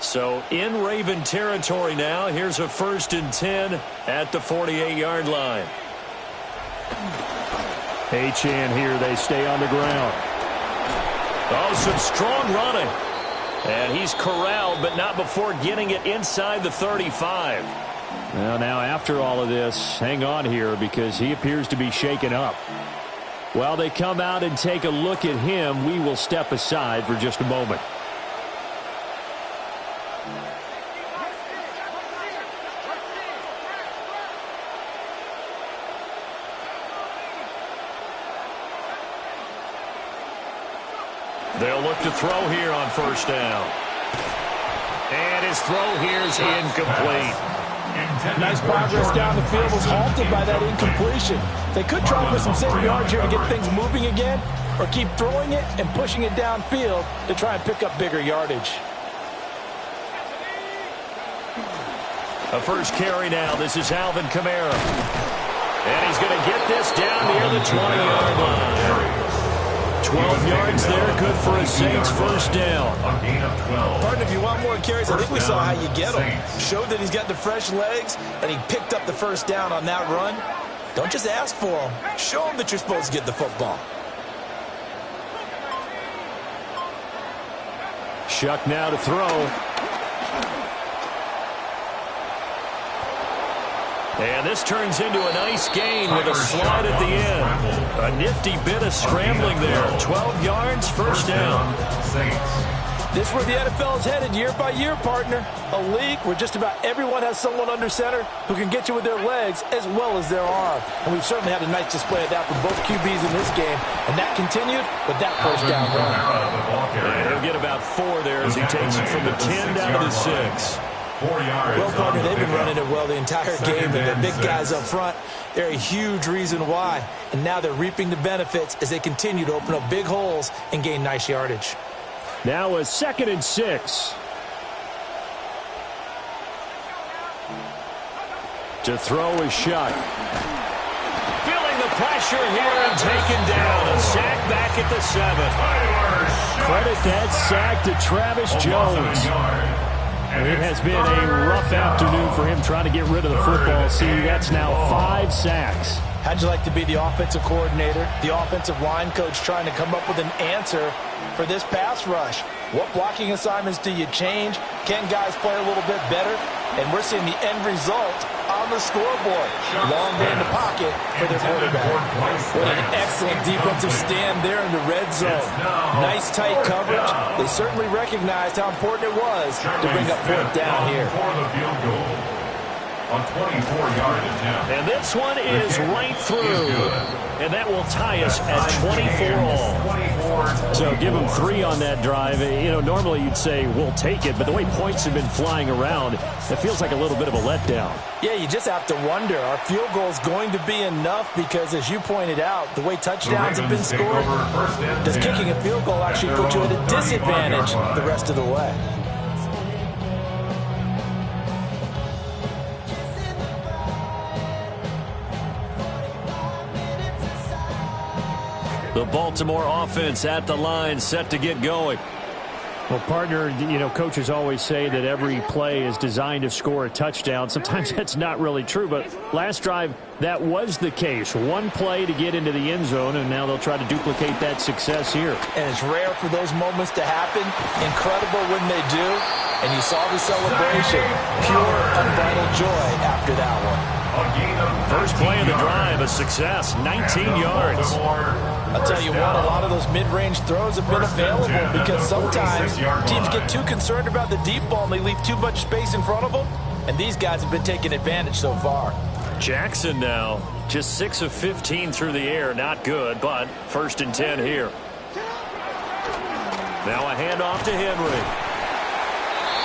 So in Raven territory now. Here's a 1st and 10 at the 48-yard line. Achane here. They stay on the ground. Oh, some strong running. And he's corralled, but not before getting it inside the 35. Well, now after all of this, hang on here because he appears to be shaken up. While they come out and take a look at him, we will step aside for just a moment. They'll look to throw here on 1st down. And his throw here is incomplete. Nice progress down the field was halted by that incompletion. They could try for some safe yards here to get things moving again, or keep throwing it and pushing it downfield to try and pick up bigger yardage. A first carry now. This is Alvin Kamara. And he's going to get this down near the 20-yard line. 12 yards there, good for a Saints 1st down. Pardon, if you want more carries, I think we saw how you get him. Showed that he's got the fresh legs, and he picked up the 1st down on that run. Don't just ask for him. Show him that you're supposed to get the football. Shuck now to throw. And this turns into a nice gain with a slide at the end. A nifty bit of scrambling there. 12 yards, 1st down. This is where the NFL is headed year by year, partner. A league where just about everyone has someone under center who can get you with their legs as well as their arm. And we've certainly had a nice display of that from both QBs in this game. And that continued with that 1st down run. And he'll get about 4 there as he takes it from the 10 down to the 6. Well, partner, they've been running it well the entire game, and the big guys up front, they're a huge reason why. And now they're reaping the benefits as they continue to open up big holes and gain nice yardage. Now a 2nd and 6. To throw is Shuck. Feeling the pressure here and taken down. A sack back at the 7. Credit that sack to Travis Jones. It has been a rough afternoon for him trying to get rid of the football. See, that's now 5 sacks. How'd you like to be the offensive coordinator, the offensive line coach trying to come up with an answer for this pass rush? What blocking assignments do you change? Can guys play a little bit better? And we're seeing the end result on the scoreboard. Long day in the pocket for their quarterback. What an excellent defensive stand there in the red zone. Nice tight coverage. They certainly recognized how important it was to bring up 4th down here. A 24-yard attempt. And this one is right through. And that will tie us at 24 all. So give them 3 on that drive. You know, normally you'd say we'll take it, but the way points have been flying around, it feels like a little bit of a letdown. Yeah, you just have to wonder, are field goals going to be enough? Because as you pointed out, the way touchdowns have been scored, does kicking a field goal actually put you at a disadvantage the rest of the way? The Baltimore offense at the line, set to get going. Well, partner, you know, coaches always say that every play is designed to score a touchdown. Sometimes that's not really true, but last drive, that was the case. One play to get into the end zone, and now they'll try to duplicate that success here. And it's rare for those moments to happen. Incredible when they do. And you saw the celebration. Pure, unbridled joy after that one. First play of the drive, a success, 19 yards. I'll tell you what, a lot of those mid-range throws have been available because sometimes teams get too concerned about the deep ball and they leave too much space in front of them. And these guys have been taking advantage so far. Jackson now, just 6 of 15 through the air. Not good, but 1st and 10 here. Now a handoff to Henry.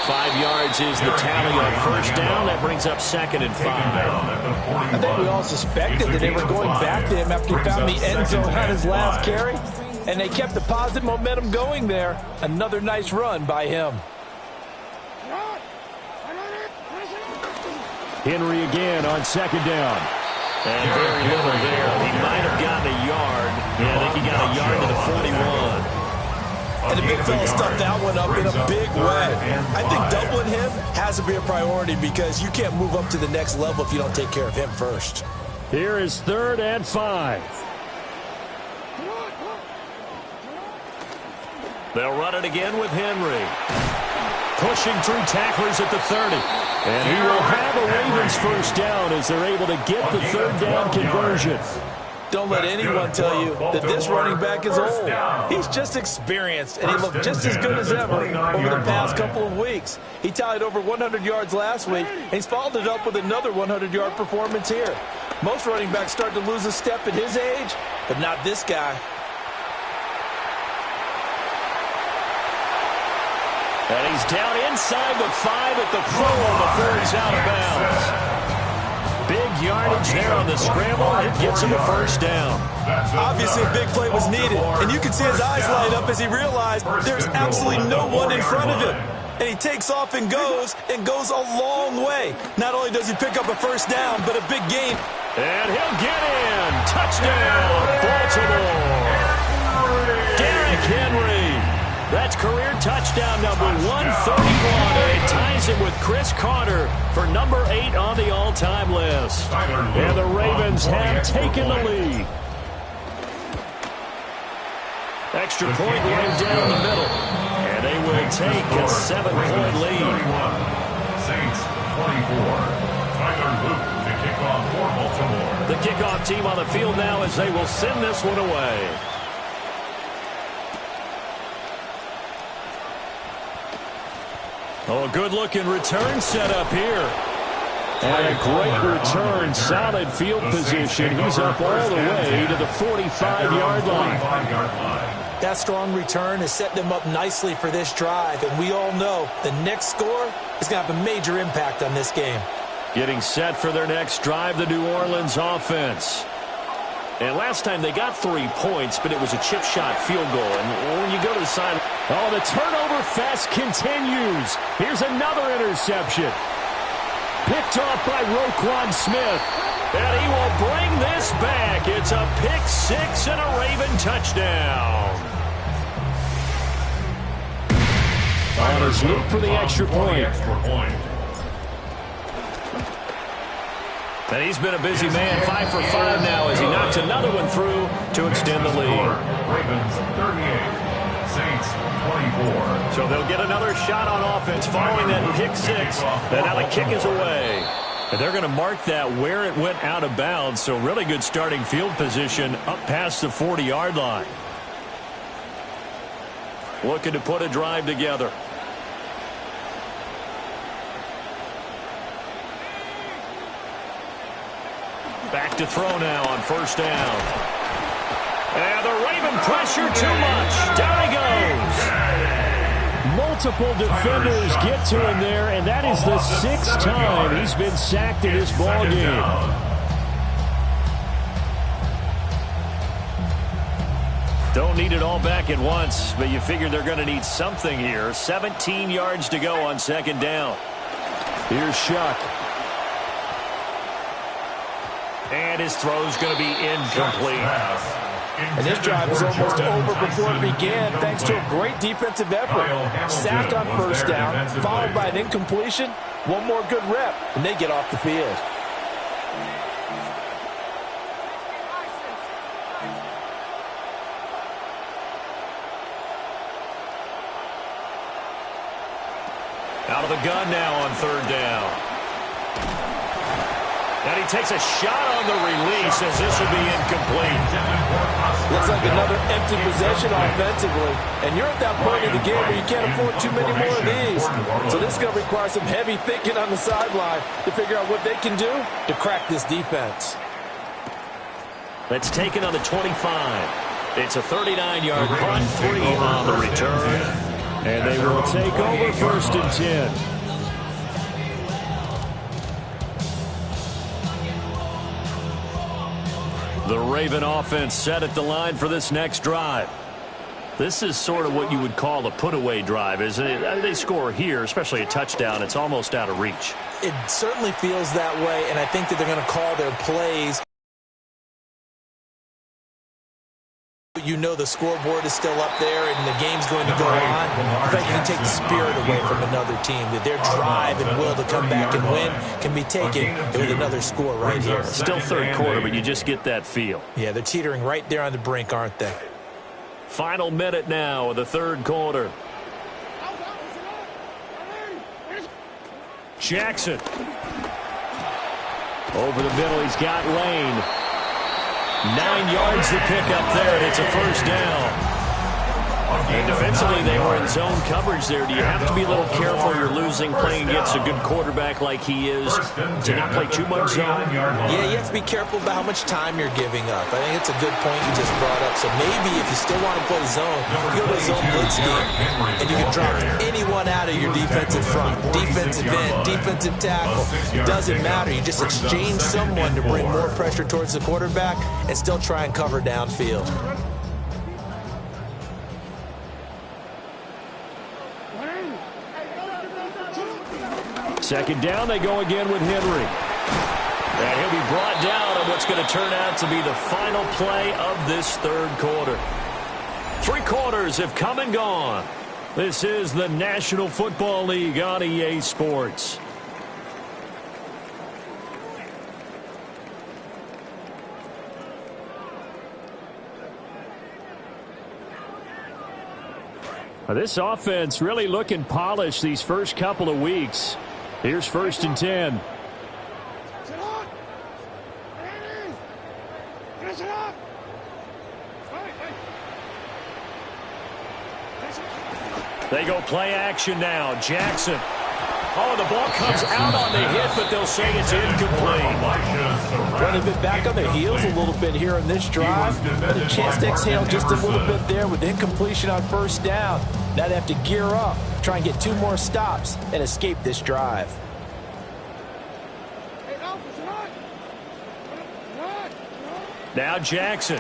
5 yards is the tally on 1st down. That brings up 2nd and 5. I think we all suspected that they were going back to him after he found the end zone on his last carry. And they kept the positive momentum going there. Another nice run by him. Henry again on 2nd down. And very little there. He might have gotten a yard. Yeah, I think he got a yard to the 41. And the big fella stuffed that one up in a big way. I think doubling him has to be a priority because you can't move up to the next level if you don't take care of him first. Here is 3rd and 5. They'll run it again with Henry. Pushing through tacklers at the 30. And he will have a Ravens first down as they're able to get the 3rd down conversion. Don't let anyone tell you that this running back is old. He's just experienced, and he looked just as good as ever over the past couple of weeks. He tallied over 100 yards last week, and he's followed it up with another 100-yard performance here. Most running backs start to lose a step at his age, but not this guy. And he's down inside the 5 at the 4 before he's out of bounds. Big yardage there on the scramble. It gets him a first down. Obviously, a big play was needed, and you can see his eyes light up as he realized there's absolutely no one in front of him. And he takes off and goes a long way. Not only does he pick up a first down, but a big gain. And he'll get in. Touchdown, Baltimore. Derrick Henry. That's career touchdown number 131. And it ties him with Chris Carter for number 8 on the all-time list. And the Ravens have taken the lead. Extra point right down the middle. And they will take a 7-point lead. Saints 24. Tyler Luke to kick off for Baltimore. The kickoff team on the field now as they will send this one away. Oh, a good-looking return set up here. And a great return, solid field position. He's up all the way to the 45-yard line. That strong return has set them up nicely for this drive, and we all know the next score is going to have a major impact on this game. Getting set for their next drive, the New Orleans offense. And last time they got 3 points, but it was a chip shot field goal. And when you go to the side, oh, the turnover fest continues. Here's another interception. Picked off by Roquan Smith. And he will bring this back. It's a pick 6 and a Raven touchdown. On his loop for the extra point. And he's been a busy man, 5 for 5 now as he knocks another one through to extend the lead. Ravens 38, Saints 24. So they'll get another shot on offense following that pick 6. And now the kick is away. And they're going to mark that where it went out of bounds. So really good starting field position up past the 40-yard line. Looking to put a drive together. Back to throw now on first down. And the Raven pressure too much. Down he goes. Multiple defenders get to him there, and that is the 6th time he's been sacked in this ball game. Don't need it all back at once, but you figure they're going to need something here. 17 yards to go on second down. Here's Shuck. And his throw's going to be incomplete. And this drive is almost over before it began thanks to a great defensive effort. Sack on first down, followed by an incompletion. One more good rep, and they get off the field. Out of the gun now on third down. And he takes a shot on the release as this will be incomplete. Looks like another empty possession offensively. And you're at that point in the game where you can't afford too many more of these. So this is going to require some heavy thinking on the sideline to figure out what they can do to crack this defense. That's taken on the 25. It's a 39-yard punt, 3 on the return. And they will take over first and 10. The Raven offense set at the line for this next drive. This is sort of what you would call a put-away drive, isn't it? They score here, especially a touchdown. It's almost out of reach. It certainly feels that way, and I think that they're going to call their plays. know the scoreboard is still up there and the game's going to go on, I think you can take the spirit away from another team, that their drive and will to come back and win can be taken with another score right here. Still third quarter, but you just get that feel. Yeah, they're teetering right there on the brink, aren't they? Final minute now of the third quarter. Jackson. Over the middle, he's got Lane. 9 yards to pick up there, and it's a first down. And defensively, they were in zone coverage there. Do you have to be a little careful? You're losing playing against a good quarterback like he is to not play too much zone? Yeah, you have to be careful about how much time you're giving up. I think it's a good point you just brought up. So maybe if you still want to play zone, you go to zone blitz scheme, and you can drop anyone out of your defensive front, defensive end, defensive tackle. It doesn't matter. You just exchange someone to bring more pressure towards the quarterback and still try and cover downfield. Second down, they go again with Henry. And he'll be brought down on what's going to turn out to be the final play of this third quarter. 3 quarters have come and gone. This is the National Football League on EA Sports. This offense really looking polished these first couple of weeks. Here's 1st and 10. They go play action now. Jackson. Oh, the ball comes out on the hit, but they'll say it's incomplete. Well, they've been back on their heels a little bit here in this drive. But a chance to exhale just a little bit there with incompletion on first down. Now they have to gear up, try and get 2 more stops, and escape this drive. Now Jackson.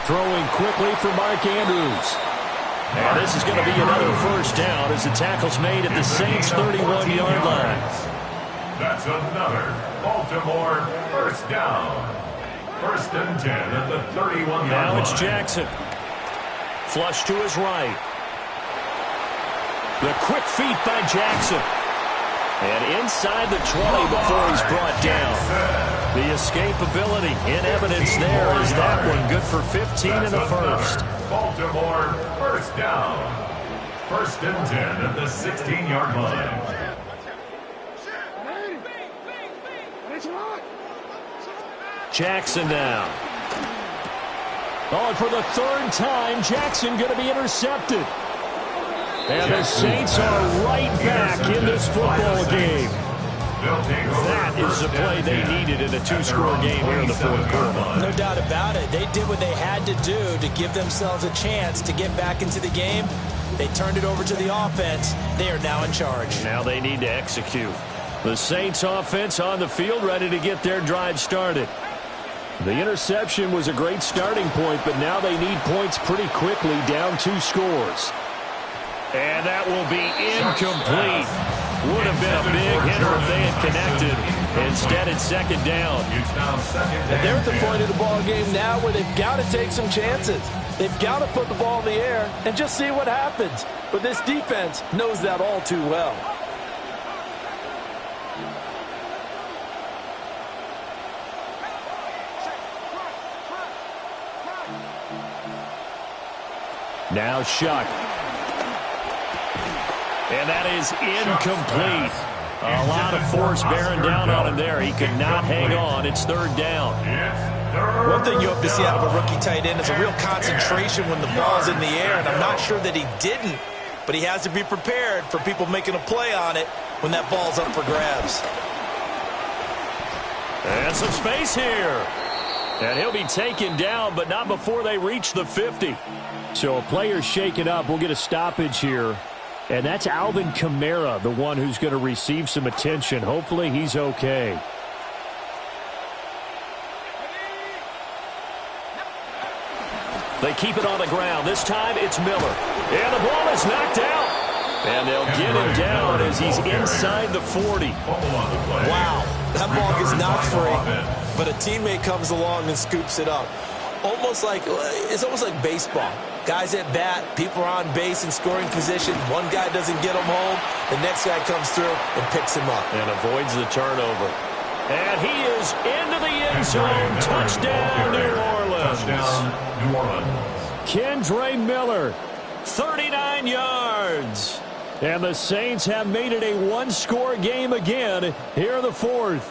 Throwing quickly for Mark Andrews. And this is going to be another first down as the tackle's made at the Saints' 31-yard line. That's another Baltimore first down. 1st and 10 at the 31-yard line. Now it's Jackson. Flush to his right. The quick feet by Jackson. And inside the 20 before he's brought down. The escapability in evidence there is that one good for 15 in the first. Baltimore first down. 1st and 10 at the 16-yard line. Jackson now. Oh, and for the 3rd time, Jackson going to be intercepted. And the Saints are right back in this football game. That is the play they needed in a 2-score game here in the 4th quarter. No doubt about it. They did what they had to do to give themselves a chance to get back into the game. They turned it over to the offense. They are now in charge. Now they need to execute. The Saints offense on the field ready to get their drive started. The interception was a great starting point, but now they need points pretty quickly, down 2 scores. And that will be incomplete. Would have been a big hitter if they had connected. Instead, it's 2nd down. And they're at the point of the ball game now where they've got to take some chances. They've got to put the ball in the air and just see what happens. But this defense knows that all too well. Now Shuck. And that is incomplete. A lot of force bearing down on him there. He could not hang on. It's 3rd down. One thing you hope to see out of a rookie tight end is a real concentration when the ball's in the air, and I'm not sure that he didn't, but he has to be prepared for people making a play on it when that ball's up for grabs. And some space here. And he'll be taken down, but not before they reach the 50. So a player's shaken up. We'll get a stoppage here. And that's Alvin Kamara, the one who's going to receive some attention. Hopefully he's okay. They keep it on the ground. This time it's Miller. And the ball is knocked out. And they'll get him down as he's inside the 40. Wow. That ball gets knocked free, but a teammate comes along and scoops it up. It's almost like baseball. Guys at bat, people are on base in scoring position. One guy doesn't get him home. The next guy comes through and picks him up. And avoids the turnover. And he is into the end zone. Touchdown, New Orleans. Touchdown, New Orleans. Kendre Miller, 39 yards. And the Saints have made it a one-score game again here in the fourth.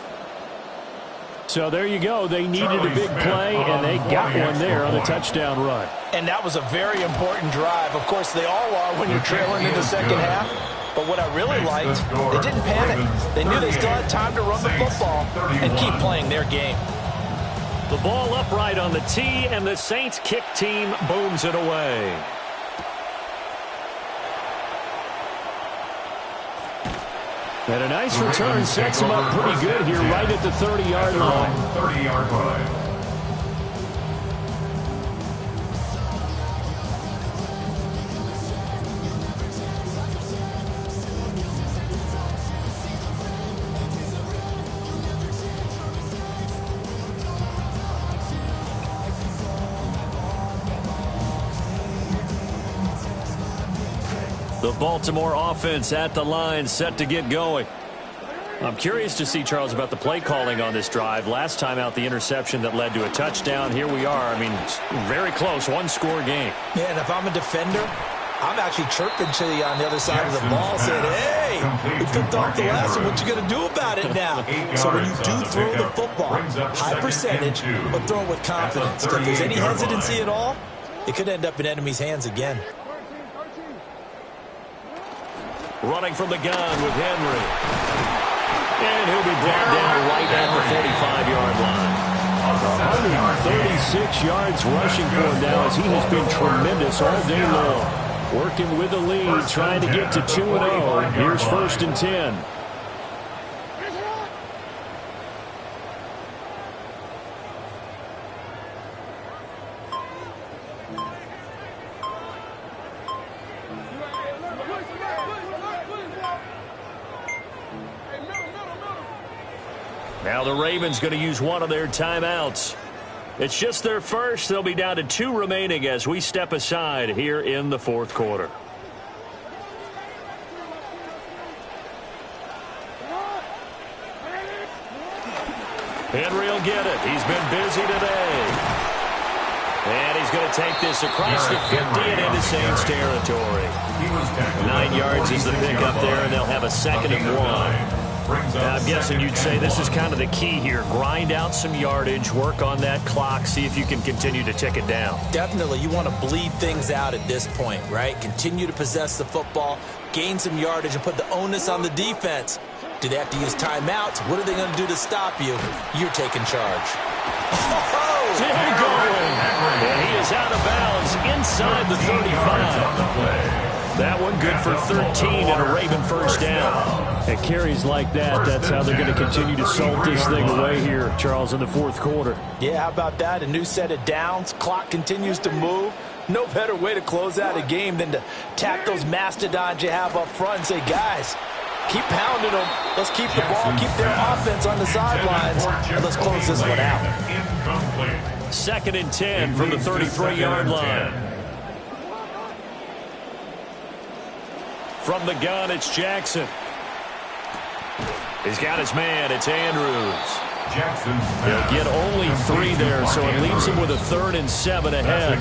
So there you go. They needed a big play, and they got one there on the touchdown run. And that was a very important drive. Of course, they all are when you're trailing in the second half. But what I really liked, they didn't panic. They knew they still had time to run the football and keep playing their game. The ball upright on the tee, and the Saints kick team booms it away. And a nice return sets him up pretty good here right at the 30-yard line. 30-yard line. The Baltimore offense at the line, set to get going. I'm curious to see, Charles, about the play calling on this drive. Last time out, the interception that led to a touchdown. Here we are. I mean, very close, one-score game. Yeah, and if I'm a defender, I'm actually chirping to you on the other side of the ball saying, hey, we picked off the last one. What you going to do about it now? So when you do throw the football, high percentage, but throw it with confidence. If there's any hesitancy at all, it could end up in enemy's hands again. Running from the gun with Henry. And he'll be brought down right at the 45-yard line. 136 yards rushing for him now as he has been tremendous all day long. Working with the lead, trying to get to 2-0. Here's 1st and 10. Now the Ravens going to use one of their timeouts. It's just their first. They'll be down to 2 remaining as we step aside here in the fourth quarter. Henry will get it. He's been busy today. And he's going to take this across the 50 and into Saints territory. 9 yards is the pickup there, and they'll have a 2nd and 1. I'm guessing you'd say this is kind of the key here. Grind out some yardage, work on that clock, see if you can continue to tick it down. Definitely. You want to bleed things out at this point, right? Continue to possess the football, gain some yardage, and put the onus on the defense. Do they have to use timeouts? What are they going to do to stop you? You're taking charge. Still going. And he is out of bounds inside the 35. That one good for 13 and a Raven first down. At carries like that, that's how they're going to continue to salt this thing away here, Charles, in the fourth quarter. Yeah, how about that? A new set of downs. Clock continues to move. No better way to close out a game than to tap those mastodons you have up front and say, guys, keep pounding them. Let's keep the ball, keep their offense on the sidelines, and let's close this one out. 2nd and 10 from the 33-yard line. From the gun, it's Jackson. He's got his man. It's Andrews. He'll get only 3 there, so it leaves him with a 3rd and 7 ahead.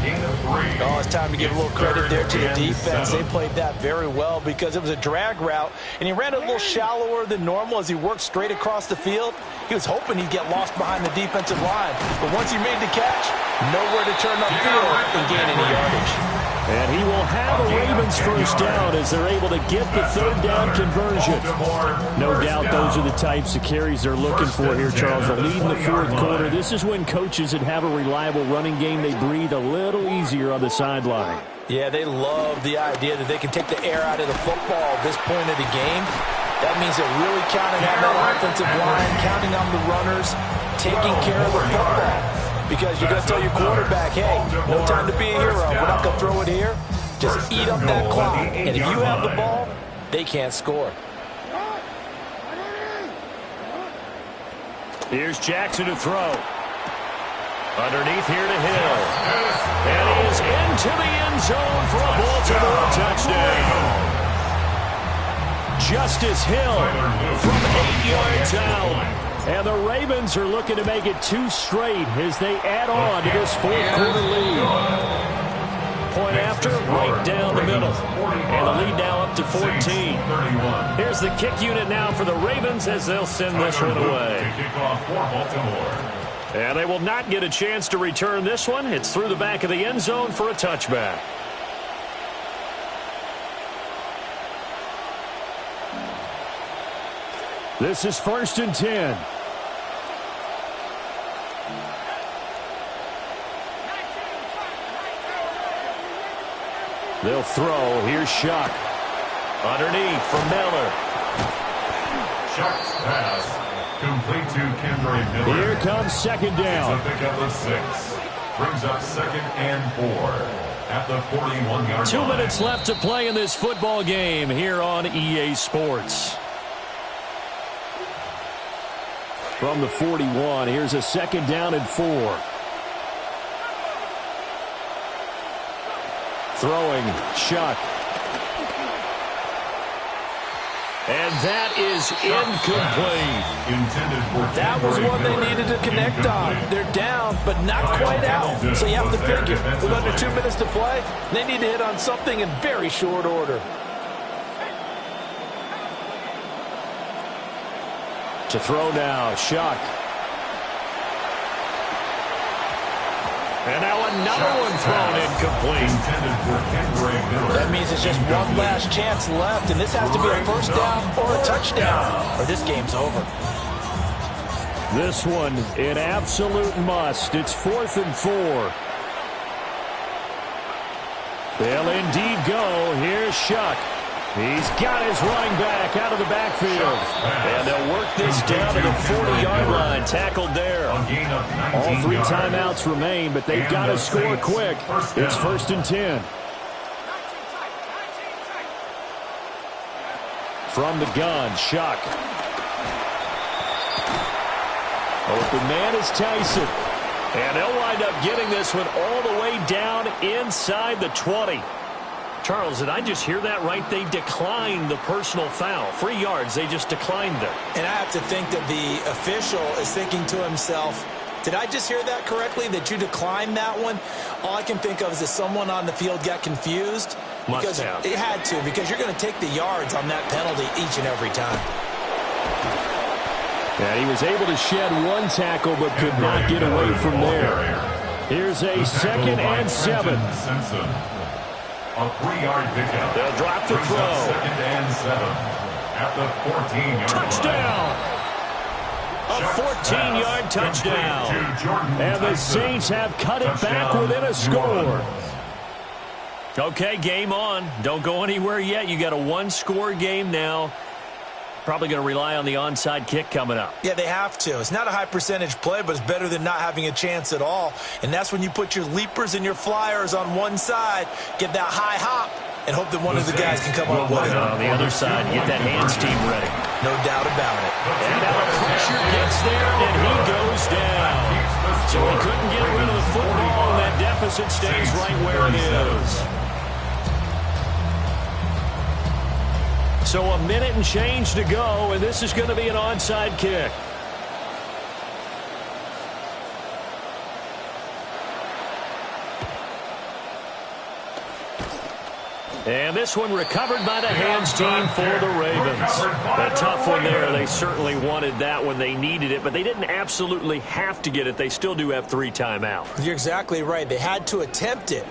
Oh, it's time to give a little credit there to the defense. They played that very well because it was a drag route, and he ran it a little shallower than normal as he worked straight across the field. He was hoping he'd get lost behind the defensive line, but once he made the catch, nowhere to turn upfield and gain any yardage. And he will have a Ravens first down as they're able to get the 3rd down conversion. No doubt those are the types of carries they're looking for here, Charles. The lead in the fourth quarter. This is when coaches that have a reliable running game, they breathe a little easier on the sideline. Yeah, they love the idea that they can take the air out of the football at this point of the game. That means they're really counting on that offensive line, counting on the runners, taking care of the football. Because you're going to tell your quarterback, hey, no time to be a hero. We're not going to throw it here. Just eat up that clock. And if you have the ball, they can't score. Here's Jackson to throw. Underneath here to Hill. And he is into the end zone for a Baltimore touchdown. Justice Hill from 8 yards out. And the Ravens are looking to make it 2 straight as they add on to this 4th quarter lead. Point after, right down the middle. And the lead now up to 14. Here's the kick unit now for the Ravens as they'll send this one away. And they will not get a chance to return this one. It's through the back of the end zone for a touchback. This is 1st and 10. They'll throw. Here's Shuck. Underneath for Miller. Shuck's pass. Complete to Kendra Miller. Here comes 2nd down. It's a pickup of 6. Brings up 2nd and 4 at the 41-yard line. 2 minutes left to play in this football game here on EA Sports. From the 41, here's a 2nd down and 4. Throwing, Shuck. And that is incomplete. That was one they needed to connect on. They're down, but not quite out. So you have to figure, with under 2 minutes to play, they need to hit on something in very short order. To throw now, Shuck. And now another one thrown incomplete. That means it's just one last chance left, and this has to be a 1st down or a touchdown, or this game's over. This one, an absolute must. It's 4th and 4. They'll indeed go. Here's Shuck. He's got his running back out of the backfield. And they'll work this down to the 40-yard line. Tackled there. All 3 timeouts remain, but they've got to score quick. It's 1st and 10. From the gun, Shuck. Open man is Tyson. And they'll wind up getting this one all the way down inside the 20. Charles, did I just hear that right? They declined the personal foul. 3 yards, they just declined it. And I have to think that the official is thinking to himself, did I just hear that correctly, that you declined that one? All I can think of is that someone on the field got confused. Must have. It had to, because you're going to take the yards on that penalty each and every time. And he was able to shed 1 tackle, but could not get away from there. Here's a 2nd and 7. A 3-yard pickup. They'll drop the throw. 2nd and 7 at the 14-yard touchdown. A 14-yard touchdown. And the Saints have cut it back within a score. Okay, game on. Don't go anywhere yet. You got a 1-score game now. Probably going to rely on the onside kick coming up. Yeah, they have to. It's not a high percentage play, but it's better than not having a chance at all. And that's when you put your leapers and your flyers on one side, get that high hop, and hope that one of the guys can come up with it. On the other side, get that hands team ready. No doubt about it. And now the pressure gets there, and he goes down. So he couldn't get rid of the football, and that deficit stays right where it is. So a minute and change to go, and this is going to be an onside kick. And this one recovered by the hands team for the Ravens. A tough one there. They certainly wanted that when they needed it, but they didn't absolutely have to get it. They still do have 3 timeouts. You're exactly right. They had to attempt it.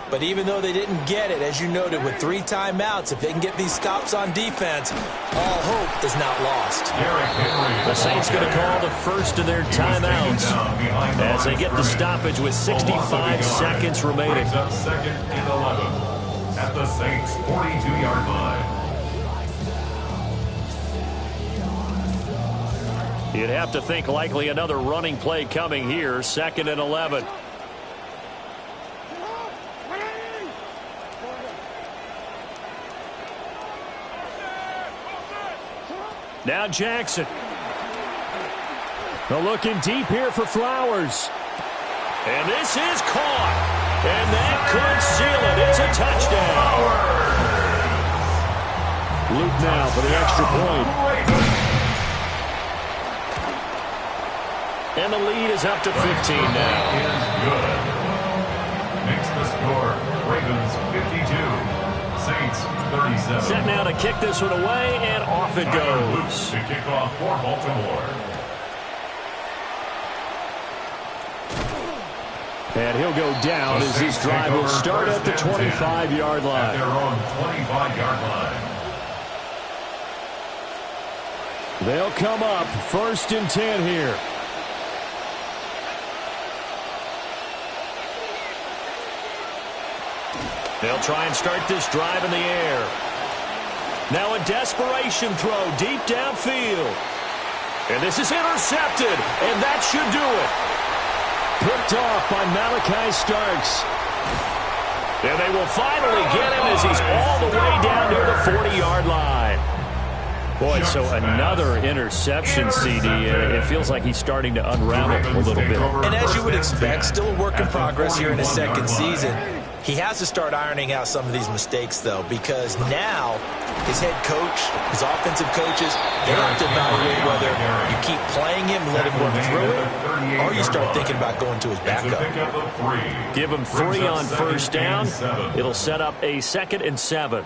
But even though they didn't get it, as you noted, with 3 timeouts, if they can get these stops on defense, all hope is not lost. The Saints going to call the first of their timeouts as they get the stoppage with 65 seconds remaining. Up 2nd and 11 at the Saints' 42-yard line. You'd have to think likely another running play coming here, 2nd and 11. Now Jackson. They're looking deep here for Flowers. And this is caught. And that could seal it. It's a touchdown. Luke now for the extra point. And the lead is up to 15 now. Is good. Makes the score. Ravens 52. Saints 37. Set now to kick this one away, and off it goes. To kick off for Baltimore. And he'll go down as this drive will start at the 25-yard line. At their own 25-yard line. They'll come up 1st and 10 here. They'll try and start this drive in the air. Now a desperation throw deep downfield. And this is intercepted, and that should do it. Picked off by Malachi Starks. And they will finally get him as he's all the way down near the 40-yard line. Boy, so another interception, CD. It feels like he's starting to unravel a little bit. And as you would expect, still a work in progress here in his second season. He has to start ironing out some of these mistakes, though, because now his head coach, his offensive coaches, they have to evaluate whether you keep playing him and let him work through it, or you start thinking about going to his backup. Give him 3 on 1st down. It'll set up a 2nd and 7.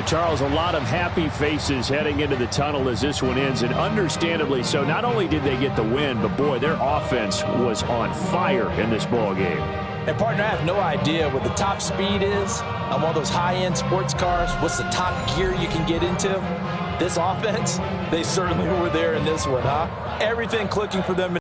Charles, a lot of happy faces heading into the tunnel as this one ends, and understandably so. Not only did they get the win, but, boy, their offense was on fire in this ball game. And, partner, I have no idea what the top speed is on one of those high-end sports cars. What's the top gear you can get into? This offense, they certainly were there in this one, huh? Everything clicking for them.